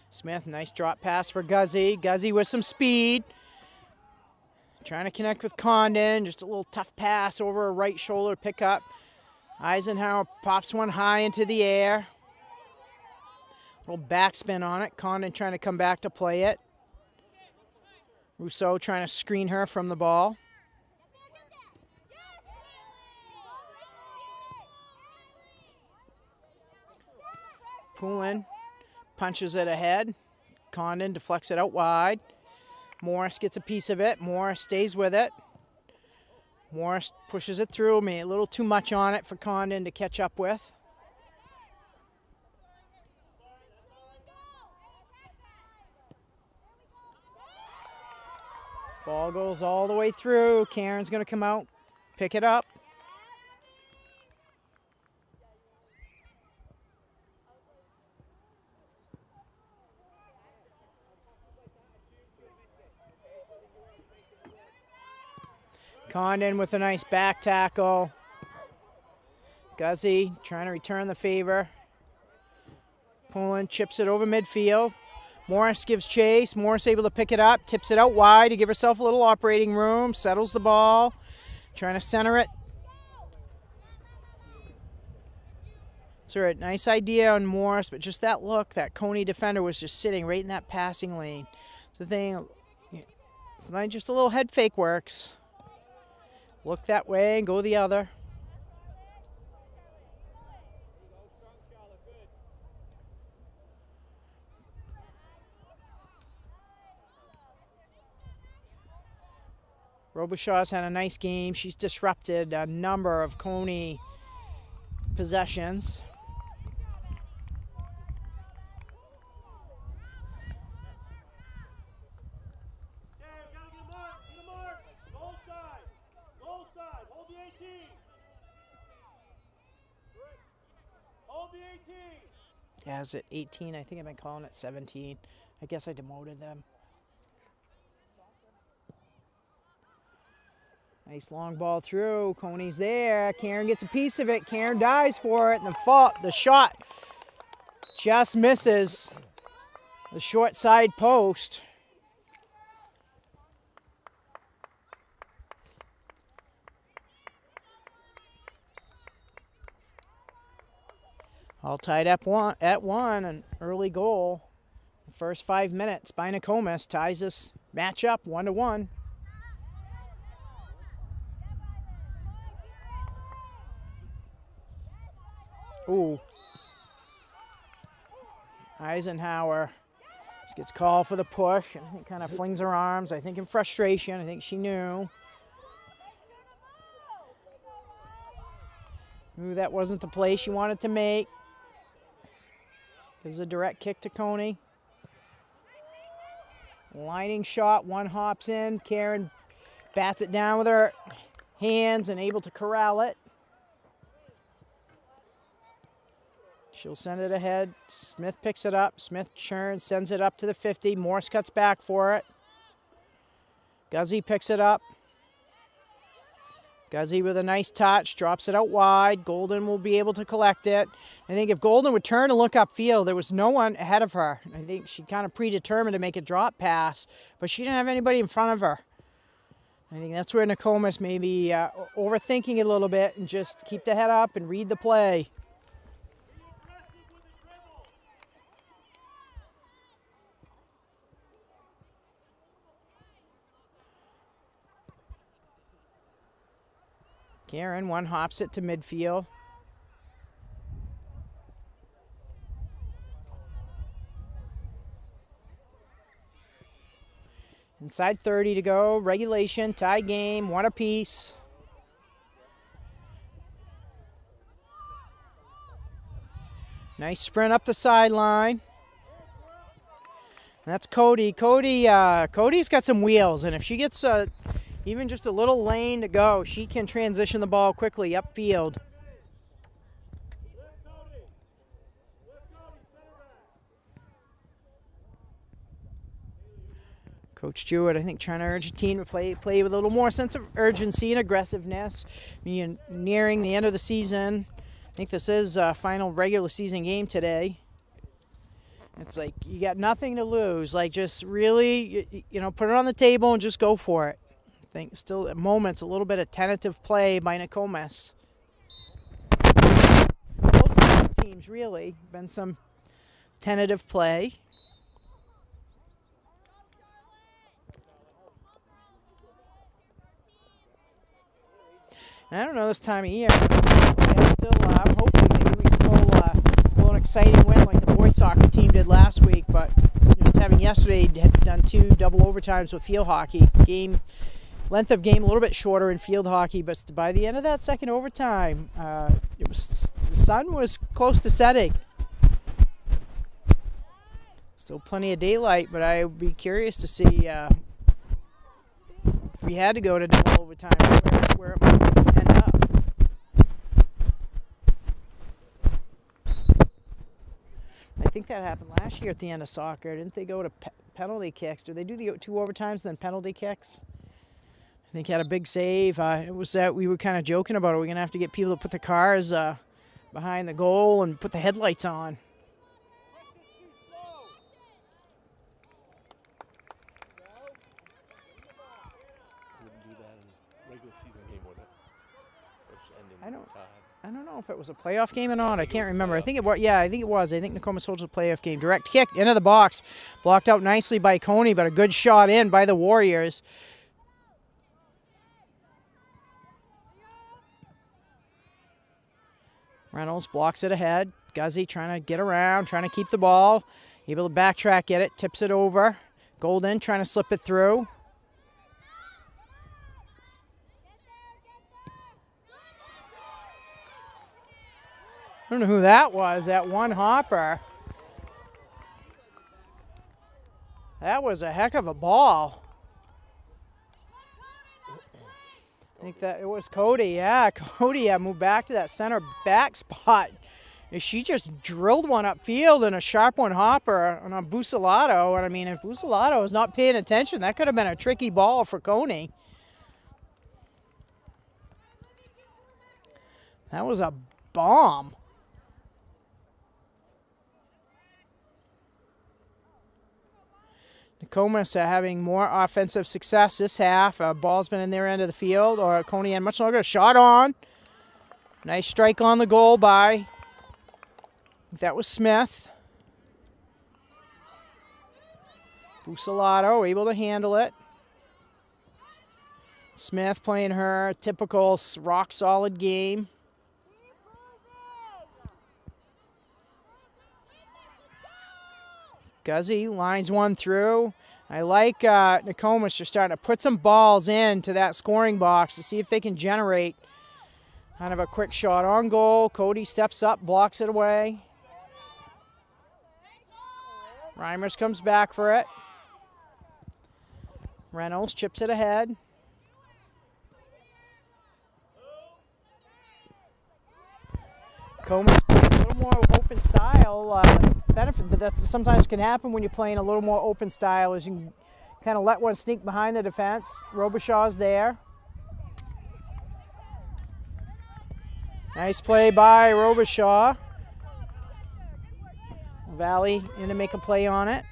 Smith, nice drop pass for Guzzy. Guzzy with some speed. Trying to connect with Condon. Just a little tough pass over a right shoulder to pick up. Eisenhower pops one high into the air. Little backspin on it. Condon trying to come back to play it. Rousseau trying to screen her from the ball. Poulin punches it ahead. Condon deflects it out wide. Morris gets a piece of it. Morris stays with it. Morris pushes it through. Made a little too much on it for Condon to catch up with. Ball goes all the way through. Karen's going to come out, pick it up. Condon with a nice back tackle. Guzzy trying to return the favor. Poulin chips it over midfield. Morris gives chase. Morris able to pick it up, tips it out wide to give herself a little operating room, settles the ball, trying to center it. It's a nice idea on Morris, but just that look, that Cony defender was just sitting right in that passing lane. It's the thing, sometimes just a little head fake works. Look that way and go the other. Robichaux's had a nice game. She's disrupted a number of Cony possessions. Yeah, is it 18? I think I've been calling it 17. I guess I demoted them. Nice long ball through. Cony's there. Karen gets a piece of it. Karen dives for it. And the shot just misses the short side post. All tied up at one, an early goal. The first 5 minutes by Nokomis ties this match up 1-1. Ooh. Eisenhower just gets called for the push and I think kind of flings her arms, I think in frustration. I think she knew. Ooh, that wasn't the play she wanted to make. There's a direct kick to Cony. Lining shot, one hops in. Karen bats it down with her hands and able to corral it. She'll send it ahead. Smith picks it up. Smith churns, sends it up to the 50. Morse cuts back for it. Guzzi picks it up. Guzzi with a nice touch, drops it out wide. Golden will be able to collect it. I think if Golden would turn and look upfield, there was no one ahead of her. I think she kind of predetermined to make a drop pass, but she didn't have anybody in front of her. I think that's where Nokomis may be overthinking it a little bit and just keep the head up and read the play. Karen one hops it to midfield. Inside 30 to go. Regulation, tie game, one apiece. Nice sprint up the sideline. That's Cody. Cody's got some wheels, and if she gets even just a little lane to go, she can transition the ball quickly upfield. Coach Jewett, I think, trying to urge the team to play with a little more sense of urgency and aggressiveness. Nearing the end of the season. I think this is a final regular season game today. It's like you got nothing to lose. Like, just really, put it on the table and just go for it. I think still at moments a little bit of tentative play by Nokomis. Both teams really been some tentative play. And I don't know this time of year. I'm hoping maybe we can pull an exciting win like the boys soccer team did last week. But just having yesterday had done 2 double overtimes with field hockey. Length of game a little bit shorter in field hockey, but by the end of that second overtime, the sun was close to setting. Still plenty of daylight, but I would be curious to see if we had to go to double overtime, where it might end up. I think that happened last year at the end of soccer. Didn't they go to penalty kicks? Do they do the 2 overtimes then penalty kicks? I think he had a big save. It was that we were kind of joking about it. We're going to have to get people to put the cars behind the goal and put the headlights on. Wouldn't do that in a regular season game, would it? Which ended tied. I don't know if it was a playoff game or not. I can't remember. I think it was. Yeah, I think it was. I think Nokomis holds a playoff game. Direct kick into the box. Blocked out nicely by Cony, but a good shot in by the Warriors. Reynolds blocks it ahead. Guzzi trying to get around, trying to keep the ball. Able to backtrack, get it, tips it over. Golden trying to slip it through. I don't know who that was, that one hopper. That was a heck of a ball. I think that it was Cody, yeah. Cody moved back to that center back spot. And she just drilled one upfield and a sharp one hopper on a Bucelato. And I mean, if Bucelato was not paying attention, that could have been a tricky ball for Cony. That was a bomb. Nokomis having more offensive success this half. Ball's been in their end of the field, or Cony had much longer. Shot on. Nice strike on the goal by, I think that was Smith. Bucelato able to handle it. Smith playing her typical rock-solid game. Guzzi lines one through. I like Nokomis just starting to put some balls into that scoring box to see if they can generate kind of a quick shot on goal. Cody steps up, blocks it away. Reimers comes back for it. Reynolds chips it ahead. Nokomis playing a little more open style. Benefit, but that sometimes can happen when you're playing a little more open style, as you can kind of let one sneak behind the defense. Robichaux's there. Nice play by Robichaux. Valley in to make a play on it.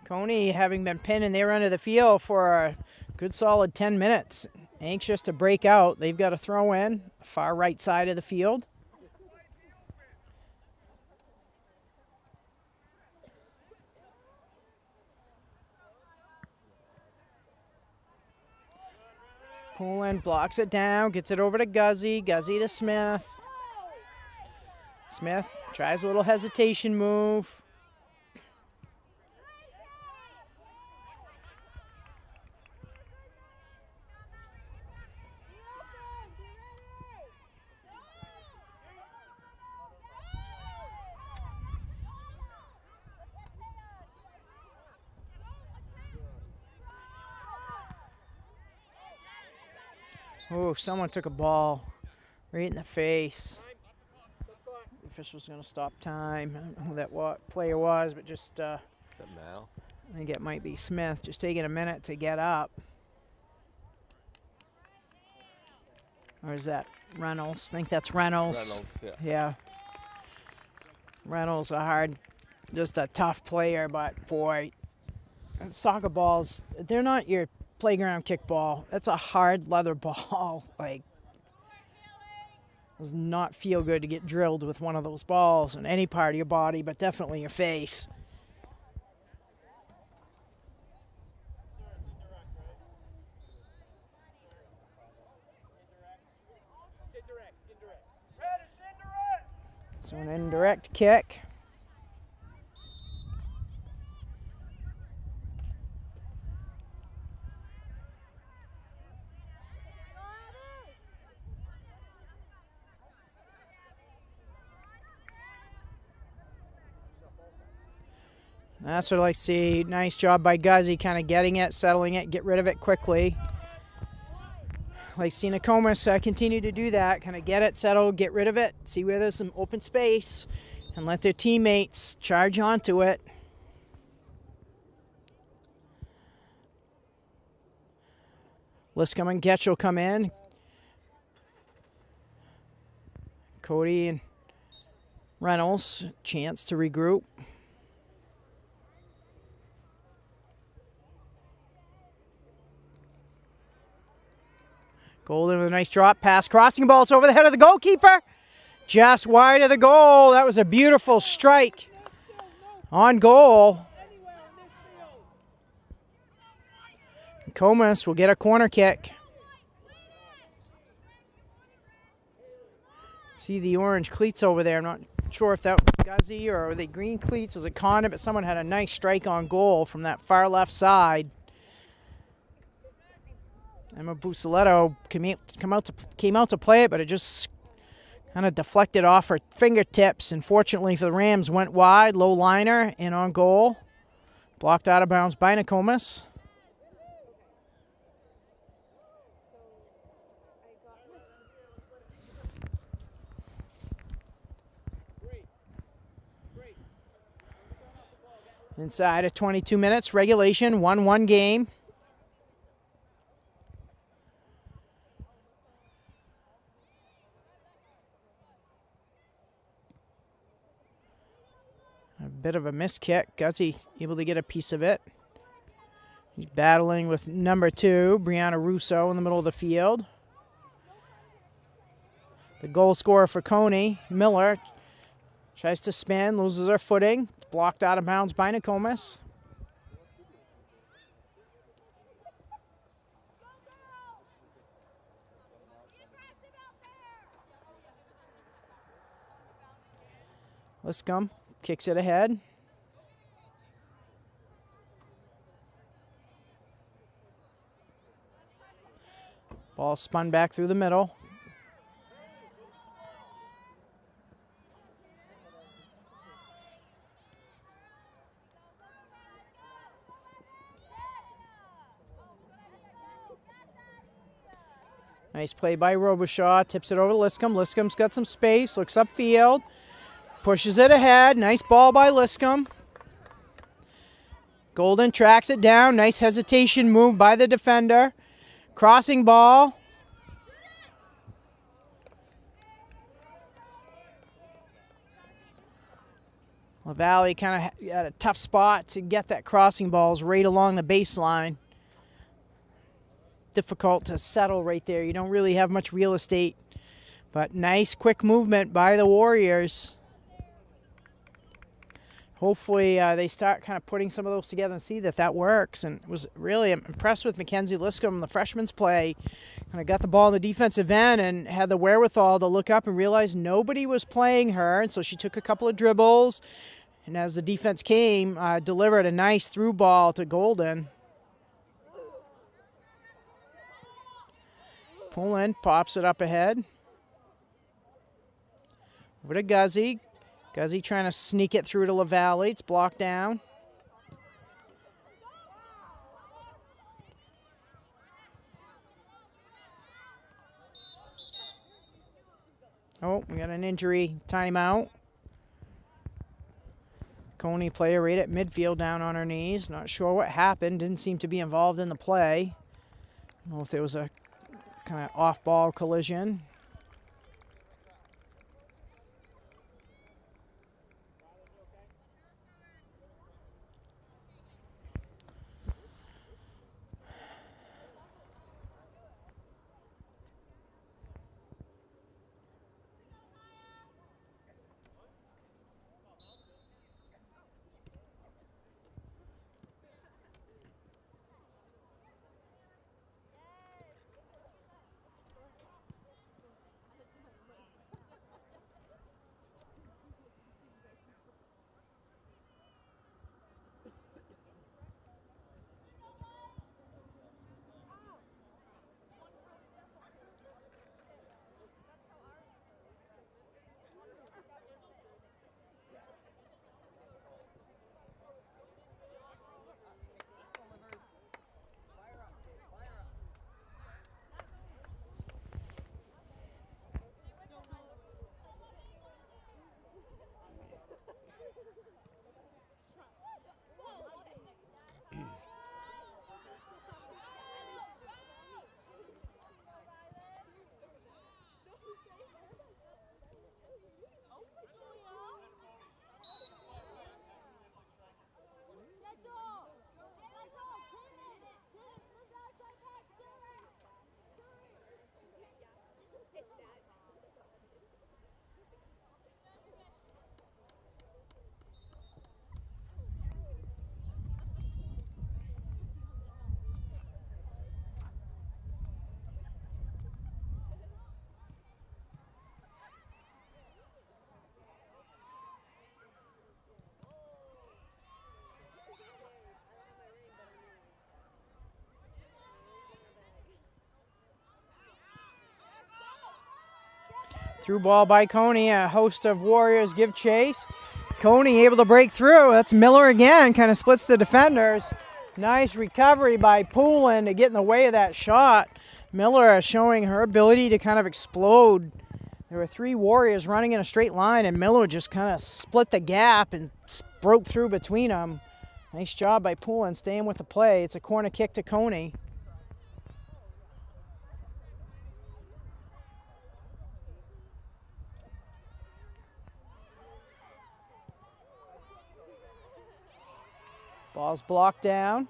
Cony having been pinned in their end of the field for a good solid 10 minutes. Anxious to break out. They've got a throw in, far right side of the field. Poulin blocks it down, gets it over to Guzzi. Guzzi to Smith. Smith tries a little hesitation move. Oh, someone took a ball right in the face. The official's going to stop time. I don't know who that player was, but just, Is that Mal? I think it might be Smith, just taking a minute to get up. Or is that Reynolds? I think that's Reynolds. Reynolds, yeah. Yeah. Reynolds, just a tough player, but boy, soccer balls, they're not your playground kickball. That's a hard leather ball. Like, does not feel good to get drilled with one of those balls in any part of your body, but definitely your face. So an indirect kick. That's what I like to see. Nice job by Guzzi, kind of getting it, settling it, get rid of it quickly. Like seeing Nokomis continue to do that, kind of get it settled, get rid of it, see where there's some open space, and let their teammates charge onto it. Liscombe and Getch will come in. Cody and Reynolds, chance to regroup. Golden with a nice drop pass. Crossing ball. It's over the head of the goalkeeper. Just wide of the goal. That was a beautiful strike on goal. Nokomis will get a corner kick. See the orange cleats over there. I'm not sure if that was Guzzy or were they green cleats. Was it Cony? But someone had a nice strike on goal from that far left side. Emma Busaletto came out to play it, but it just kind of deflected off her fingertips. And fortunately for the Rams, went wide, low liner, and on goal. Blocked out of bounds by Nokomis. Inside of 22 minutes, regulation, 1-1 game. A bit of a missed kick. Guzzy able to get a piece of it. He's battling with number 2, Brianna Russo, in the middle of the field. The goal scorer for Cony, Miller, tries to spin, loses her footing. Blocked out of bounds by Nokomis. Liscombe kicks it ahead. Ball spun back through the middle. Nice play by Robichaud. Tips it over to Liscombe. Liscombe's got some space. Looks upfield. Pushes it ahead. Nice ball by Liscombe. Golden tracks it down. Nice hesitation move by the defender. Crossing ball. LaValle kind of had a tough spot to get that crossing balls right along the baseline. Difficult to settle right there. You don't really have much real estate. But nice quick movement by the Warriors. Hopefully they start kind of putting some of those together and see that that works. And was really impressed with Mackenzie Liscombe, the freshman's play. Kind of got the ball in the defensive end and had the wherewithal to look up and realize nobody was playing her. And so she took a couple of dribbles. And as the defense came, delivered a nice through ball to Golden. Pull in, pops it up ahead. Over to Guzzy. Guzzy trying to sneak it through to LaValle. It's blocked down. Oh, we got an injury timeout. Cony player right at midfield down on her knees. Not sure what happened. Didn't seem to be involved in the play. I don't know if there was a kind of off-ball collision. Through ball by Cony, a host of Warriors give chase. Cony able to break through. That's Miller again, kind of splits the defenders. Nice recovery by Poulin to get in the way of that shot. Miller showing her ability to kind of explode. There were 3 Warriors running in a straight line, and Miller just kind of split the gap and broke through between them. Nice job by Poulin staying with the play. It's a corner kick to Cony. Ball's blocked down.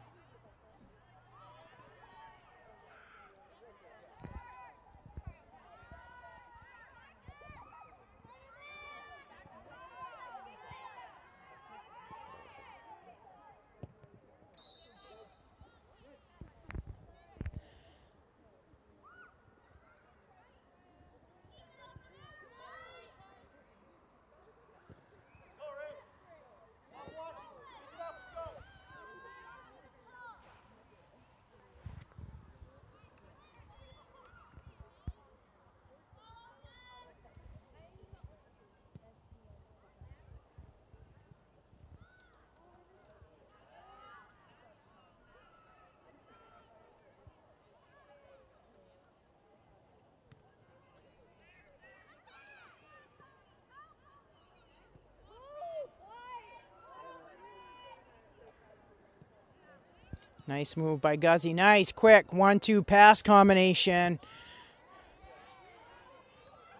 Nice move by Guzzi. Nice, quick 1-2 pass combination.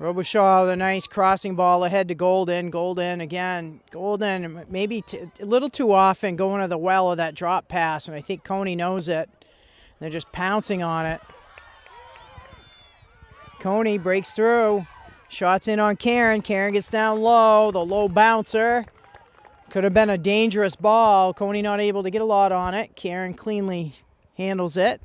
Robichaud with a nice crossing ball ahead to Golden. Golden again. Golden maybe a little too often going to the well of that drop pass, and I think Cony knows it. They're just pouncing on it. Cony breaks through. Shots in on Karen. Karen gets down low. The low bouncer. Could have been a dangerous ball. Cony not able to get a lot on it. Karen cleanly handles it.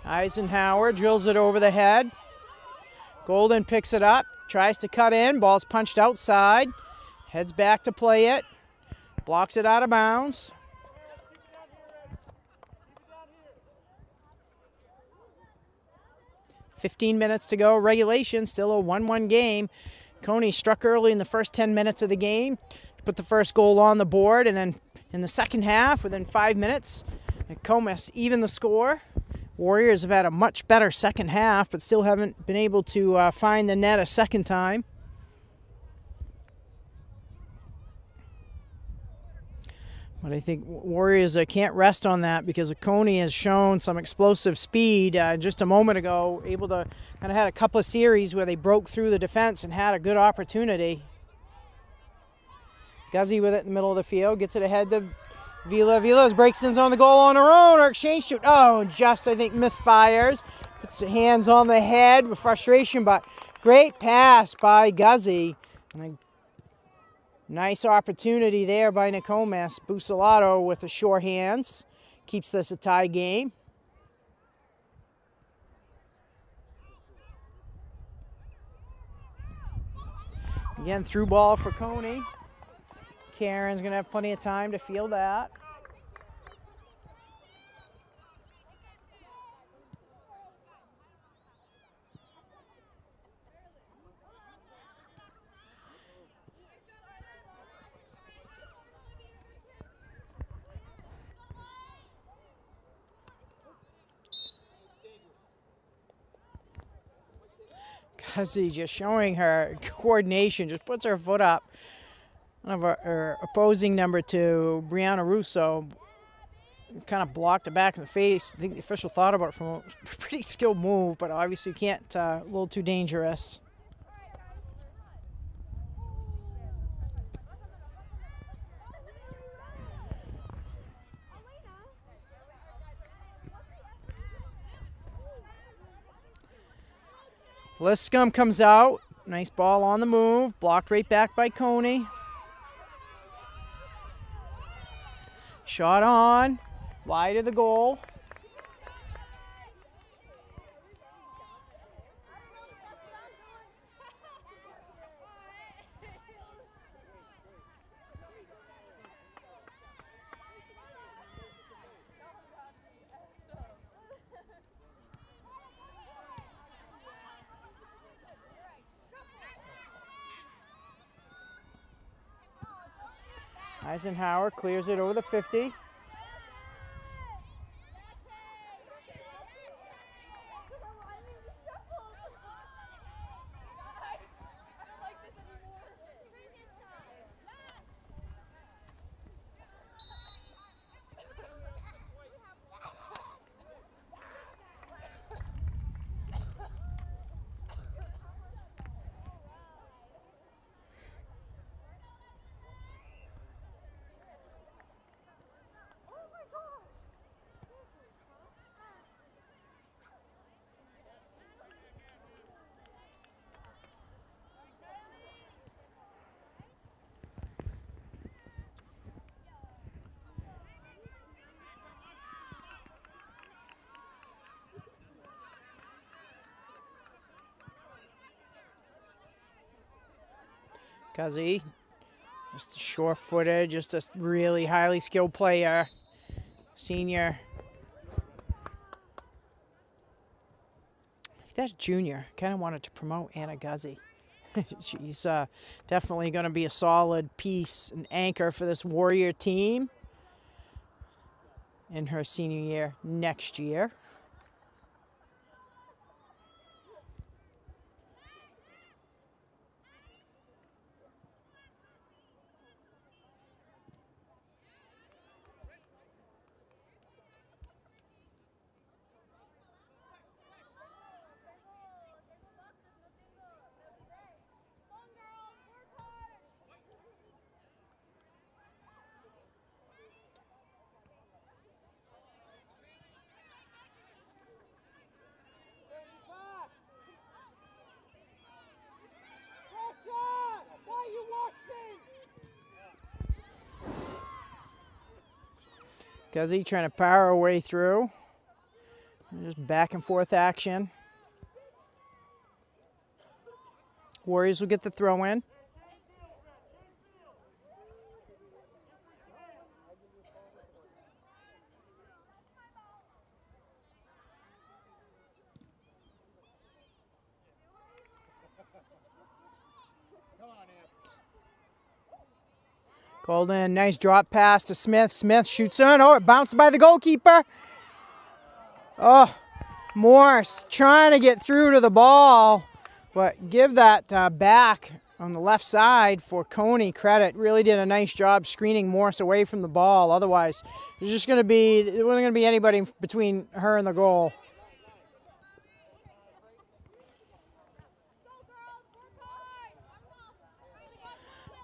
Eisenhower drills it over the head. Golden picks it up, tries to cut in. Ball's punched outside. Heads back to play it. Blocks it out of bounds. "15 minutes to go, regulation, still a 1-1 game. Cony struck early in the first 10 minutes of the game to put the first goal on the board, and then in the second half, within 5 minutes, Nokomis evened the score. Warriors have had a much better second half, but still haven't been able to find the net a second time. But I think Warriors can't rest on that because Cony has shown some explosive speed. Just a moment ago, able to kind of had a couple of series where they broke through the defense and had a good opportunity. Guzzi with it in the middle of the field, gets it ahead to Vila. Vila breaks in on the goal on her own. Her exchange shoot, just I think misfires. Puts her hands on the head with frustration, but great pass by Guzzi. And nice opportunity there by Nokomis. Bucelato with the sure hands. Keeps this a tie game. Again, through ball for Cony. Karen's going to have plenty of time to field that. Guzzi just showing her coordination, just puts her foot up. One of her opposing number 2, Brianna Russo, kind of blocked it back in the face. I think the official thought about it from a pretty skilled move, but obviously can't, a little too dangerous. Liscombe comes out. Nice ball on the move. Blocked right back by Cony. Shot on. Wide of the goal. Eisenhower clears it over the 50. Guzzi, just sure-footed, just a really highly skilled player, senior. That's junior. Kind of wanted to promote Anna Guzzi. She's definitely going to be a solid piece, an anchor for this Warrior team in her senior year next year. Guzzi trying to power her way through. Just back and forth action. Warriors will get the throw in. Golden, nice drop pass to Smith. Smith shoots in. Oh, it bounced by the goalkeeper. Oh, Morse trying to get through to the ball, but give that back on the left side for Cony credit. Really did a nice job screening Morse away from the ball. Otherwise, there wasn't going to be anybody between her and the goal.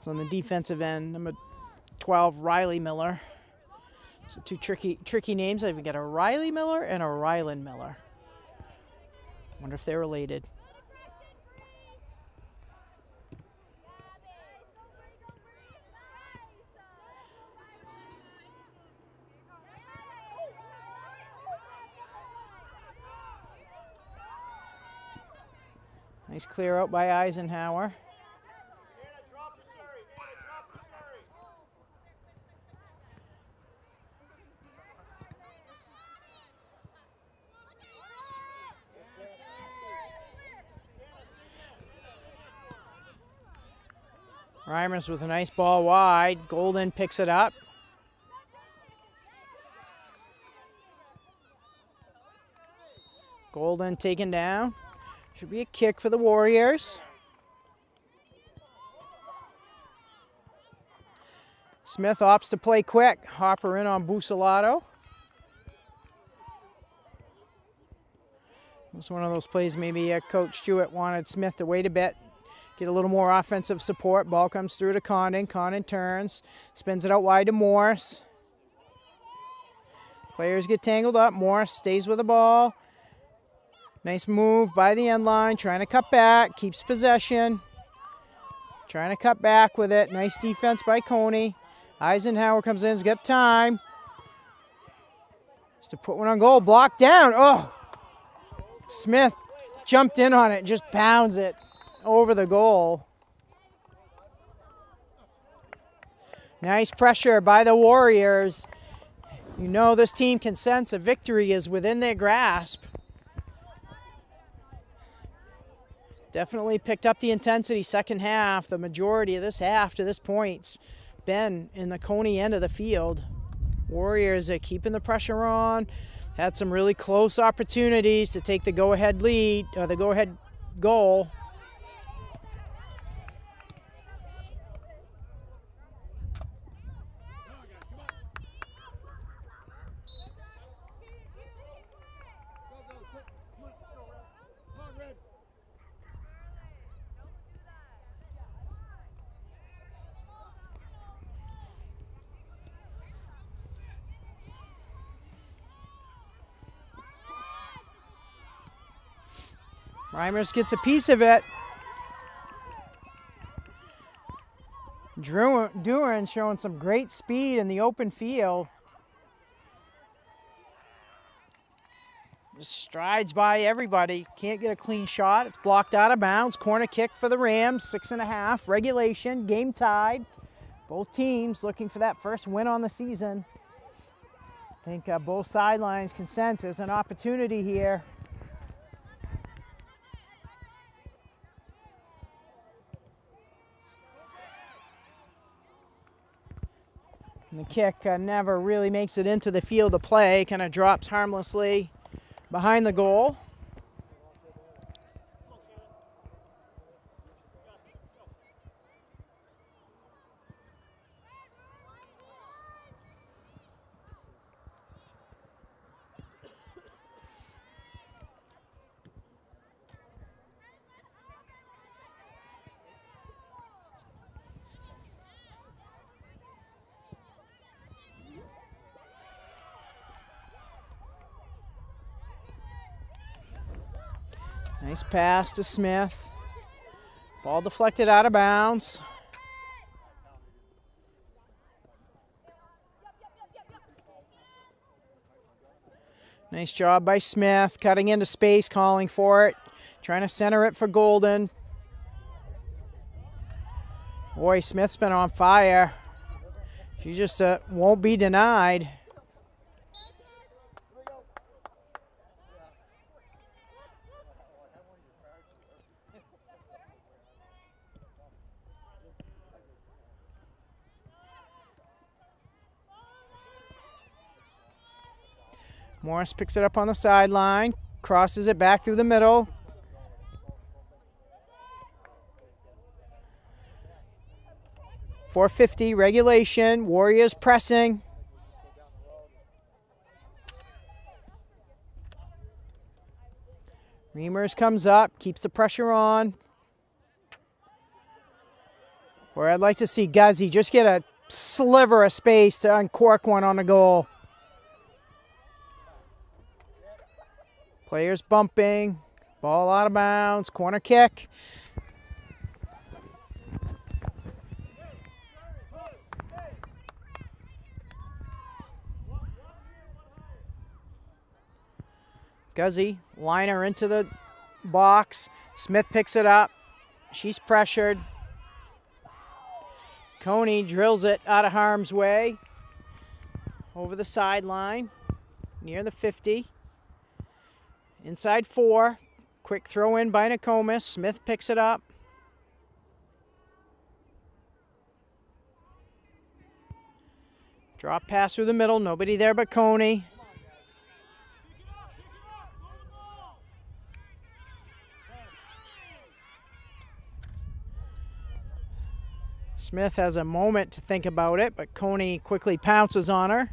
So on the defensive end, number 12, Riley Miller. So two tricky names. I've got a Riley Miller and a Rylan Miller. Wonder if they're related. Nice clear out by Eisenhower. Reimers with a nice ball wide. Golden picks it up. Golden taken down. Should be a kick for the Warriors. Smith opts to play quick. Hopper in on Busolato. It was one of those plays maybe Coach Jewett wanted Smith to wait a bit. Get a little more offensive support. Ball comes through to Condon. Condon turns. Spins it out wide to Morse. Players get tangled up. Morse stays with the ball. Nice move by the end line. Trying to cut back. Keeps possession. Trying to cut back with it. Nice defense by Cony. Eisenhower comes in. He's got time. Just to put one on goal. Blocked down. Oh! Smith jumped in on it. Just pounds it over the goal. Nice pressure by the Warriors. You know this team can sense a victory is within their grasp. Definitely picked up the intensity second half. The majority of this half to this point been in the Cony end of the field. Warriors are keeping the pressure on. Had some really close opportunities to take the go-ahead lead, or the go-ahead goal. Reimers gets a piece of it. Duran showing some great speed in the open field. Just strides by everybody. Can't get a clean shot. It's blocked out of bounds. Corner kick for the Rams. 6.5. Regulation. Game tied. Both teams looking for that first win on the season. I think both sidelines can sense there's an opportunity here. And the kick never really makes it into the field of play, kind of drops harmlessly behind the goal. Nice pass to Smith. Ball deflected out of bounds. Nice job by Smith, cutting into space, calling for it. Trying to center it for Golden. Boy, Smith's been on fire. She just won't be denied. Morris picks it up on the sideline, crosses it back through the middle. .450 regulation, Warriors pressing. Reimers comes up, keeps the pressure on. Where I'd like to see Guzzi just get a sliver of space to uncork one on the goal. Players bumping, ball out of bounds, corner kick. Guzzi, liner into the box. Smith picks it up. She's pressured. Cony drills it out of harm's way. Over the sideline, near the 50. Inside 4, quick throw in by Nokomis. Smith picks it up. Drop pass through the middle, nobody there but Cony. Smith has a moment to think about it, but Cony quickly pounces on her.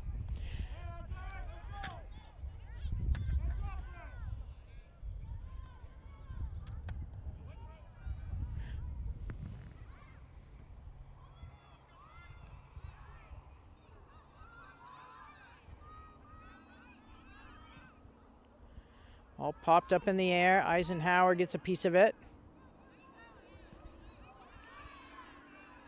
All popped up in the air. Eisenhower gets a piece of it.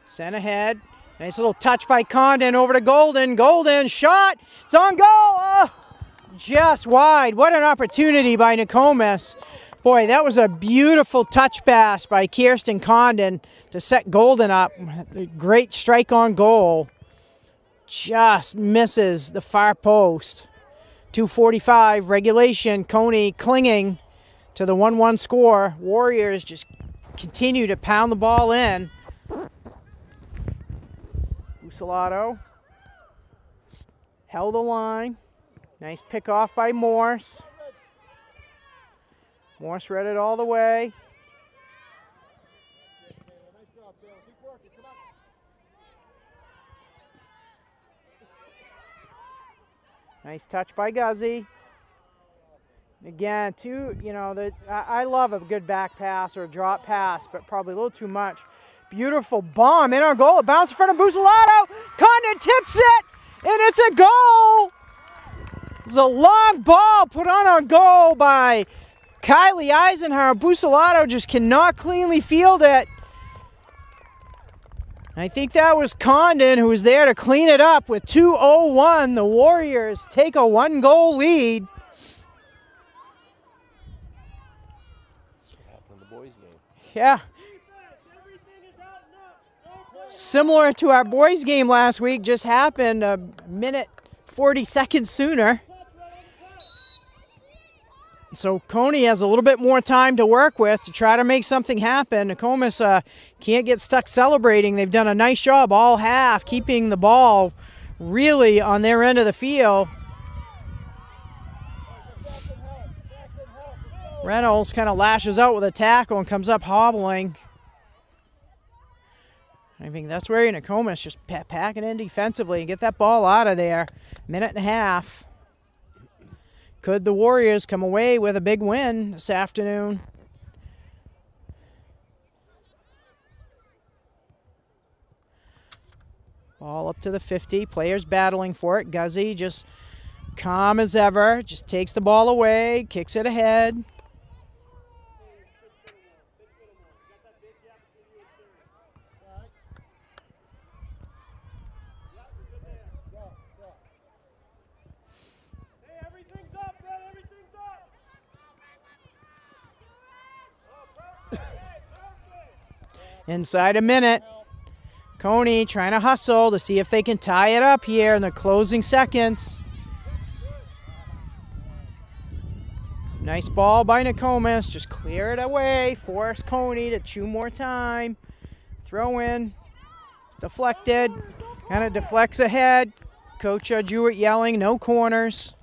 Sent ahead. Nice little touch by Condon over to Golden. Golden shot. It's on goal. Oh, just wide. What an opportunity by Nokomis. Boy, that was a beautiful touch pass by Kirsten Condon to set Golden up. Great strike on goal. Just misses the far post. 2:45 regulation. Cony clinging to the 1-1 score. Warriors just continue to pound the ball in. Bucelato held the line. Nice pick off by Morse. Morse read it all the way. Nice touch by Guzzi. Again, I love a good back pass or a drop pass, but probably a little too much. Beautiful bomb in our goal. It bounced in front of Bucelato. Condon tips it, and it's a goal. It's a long ball put on our goal by Kylie Eisenhower. Bucelato just cannot cleanly field it. I think that was Condon who was there to clean it up with 2:01. The Warriors take a 1-goal lead. What happened in the boys' game? Yeah. Similar to our boys' game last week, just happened a minute 40 seconds sooner. So Cony has a little bit more time to work with to try to make something happen. Nokomis can't get stuck celebrating. They've done a nice job all half keeping the ball really on their end of the field. Reynolds kind of lashes out with a tackle and comes up hobbling. I think that's where Nokomis just packing in defensively and get that ball out of there. Minute and a half. Could the Warriors come away with a big win this afternoon? Ball up to the 50. Players battling for it. Guzzi just calm as ever. Just takes the ball away, kicks it ahead. Inside a minute. Cony trying to hustle to see if they can tie it up here in the closing seconds. Nice ball by Nokomis. Just clear it away. Force Cony to chew more time. Throw in. It's deflected. Kind of deflects ahead. Coach Jewett yelling, no corners.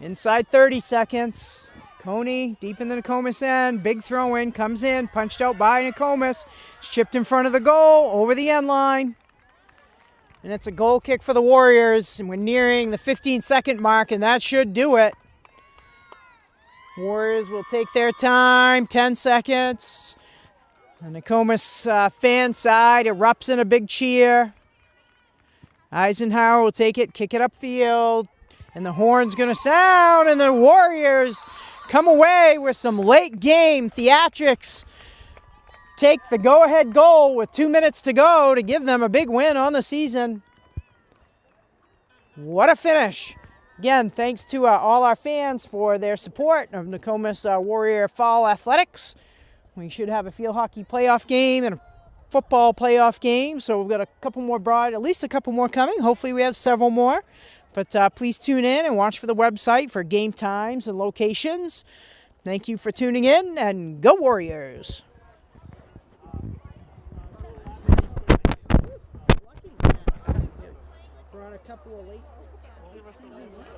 Inside 30 seconds. Cony deep in the Nokomis end. Big throw in. Comes in. Punched out by Nokomis. Chipped in front of the goal. Over the end line. And it's a goal kick for the Warriors. And we're nearing the 15-second mark, and that should do it. Warriors will take their time. 10 seconds. The Nokomis fan side erupts in a big cheer. Eisenhower will take it, kick it upfield. And the horn's going to sound, and the Warriors come away with some late game theatrics. Take the go-ahead goal with 2 minutes to go to give them a big win on the season. What a finish. Again, thanks to all our fans for their support of Nokomis Warrior Fall Athletics. We should have a field hockey playoff game and a football playoff game. So we've got a couple more at least a couple more coming. Hopefully we have several more. But please tune in and watch for the website for game times and locations. Thank you for tuning in, and go Warriors! Brought a couple of late game wins.